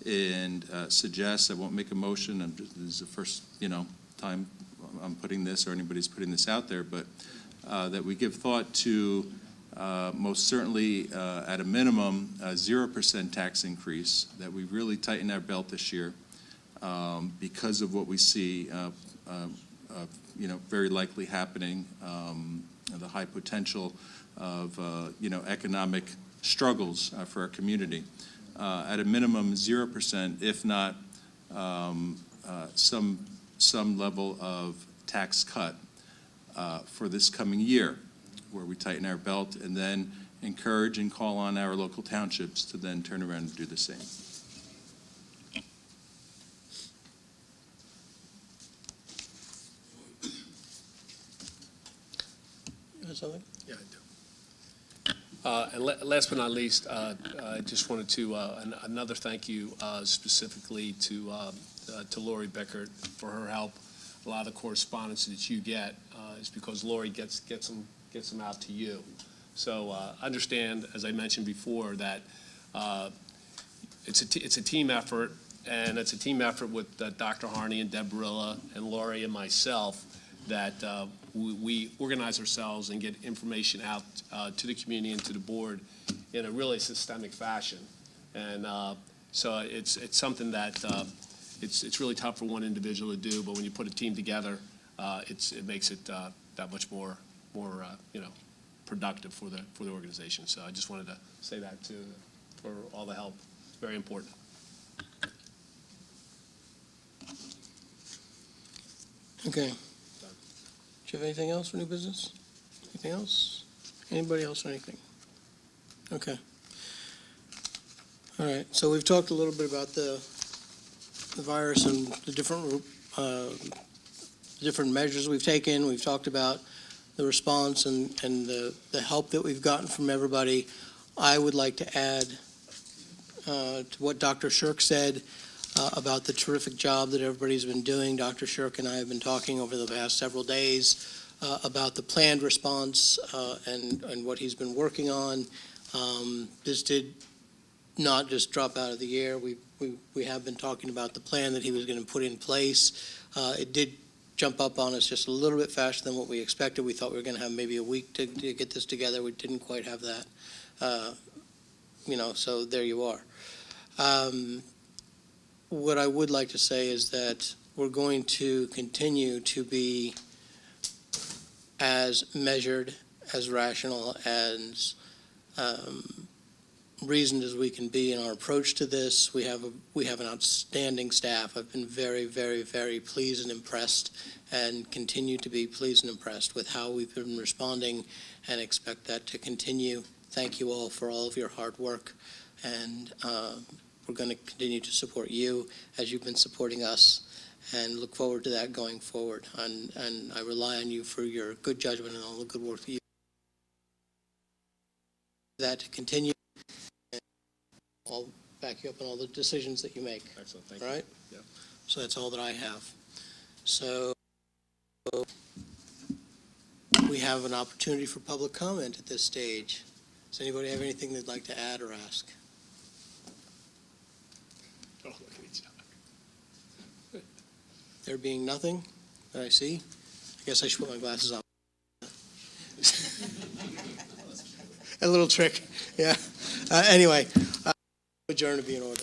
Speaker 5: and suggest, I won't make a motion, this is the first, time I'm putting this or anybody's putting this out there, but that we give thought to most certainly at a minimum, a 0% tax increase, that we really tighten our belt this year because of what we see, very likely happening, the high potential of, economic struggles for our community. At a minimum, 0%, if not some level of tax cut for this coming year, where we tighten our belt and then encourage and call on our local townships to then turn around and do the same.
Speaker 2: You have something?
Speaker 3: Yeah, I do. And last but not least, I just wanted to, another thank you specifically to Lori Beckert for her help. A lot of the correspondence that you get is because Lori gets them out to you. So understand, as I mentioned before, that it's a team effort, and it's a team effort with Dr. Harney and Deb Barilla and Lori and myself that we organize ourselves and get information out to the community and to the board in a really systemic fashion. And so it's something that it's really tough for one individual to do, but when you put a team together, it makes it that much more productive for the organization. So I just wanted to say that too, for all the help. It's very important.
Speaker 2: Okay. Do you have anything else for new business? Anything else? Anybody else or anything? Okay. All right, so we've talked a little bit about the virus and the different measures we've taken. We've talked about the response and the help that we've gotten from everybody. I would like to add to what Dr. Shirk said about the terrific job that everybody's been doing. Dr. Shirk and I have been talking over the past several days about the planned response and what he's been working on. This did not just drop out of the air. We have been talking about the plan that he was going to put in place. It did jump up on us just a little bit faster than what we expected. We thought we were going to have maybe a week to get this together. We didn't quite have that. So there you are. What I would like to say is that we're going to continue to be as measured, as rational, as reasoned as we can be in our approach to this. We have an outstanding staff. I've been very, very, very pleased and impressed, and continue to be pleased and impressed with how we've been responding, and expect that to continue. Thank you all for all of your hard work, and we're going to continue to support you as you've been supporting us, and look forward to that going forward. And I rely on you for your good judgment and all the good work that you that to continue.
Speaker 16: I'll back you up on all the decisions that you make.
Speaker 1: Excellent, thank
Speaker 16: All
Speaker 1: you.
Speaker 16: right?
Speaker 1: Yeah.
Speaker 16: So that's all that I have. So we have an opportunity for public comment at this stage. Does anybody have anything they'd like to add or ask?
Speaker 3: Oh, look at each other.
Speaker 16: There being nothing that I see, I guess I should put my glasses on. A little trick, yeah. Anyway, adjourn to be in order.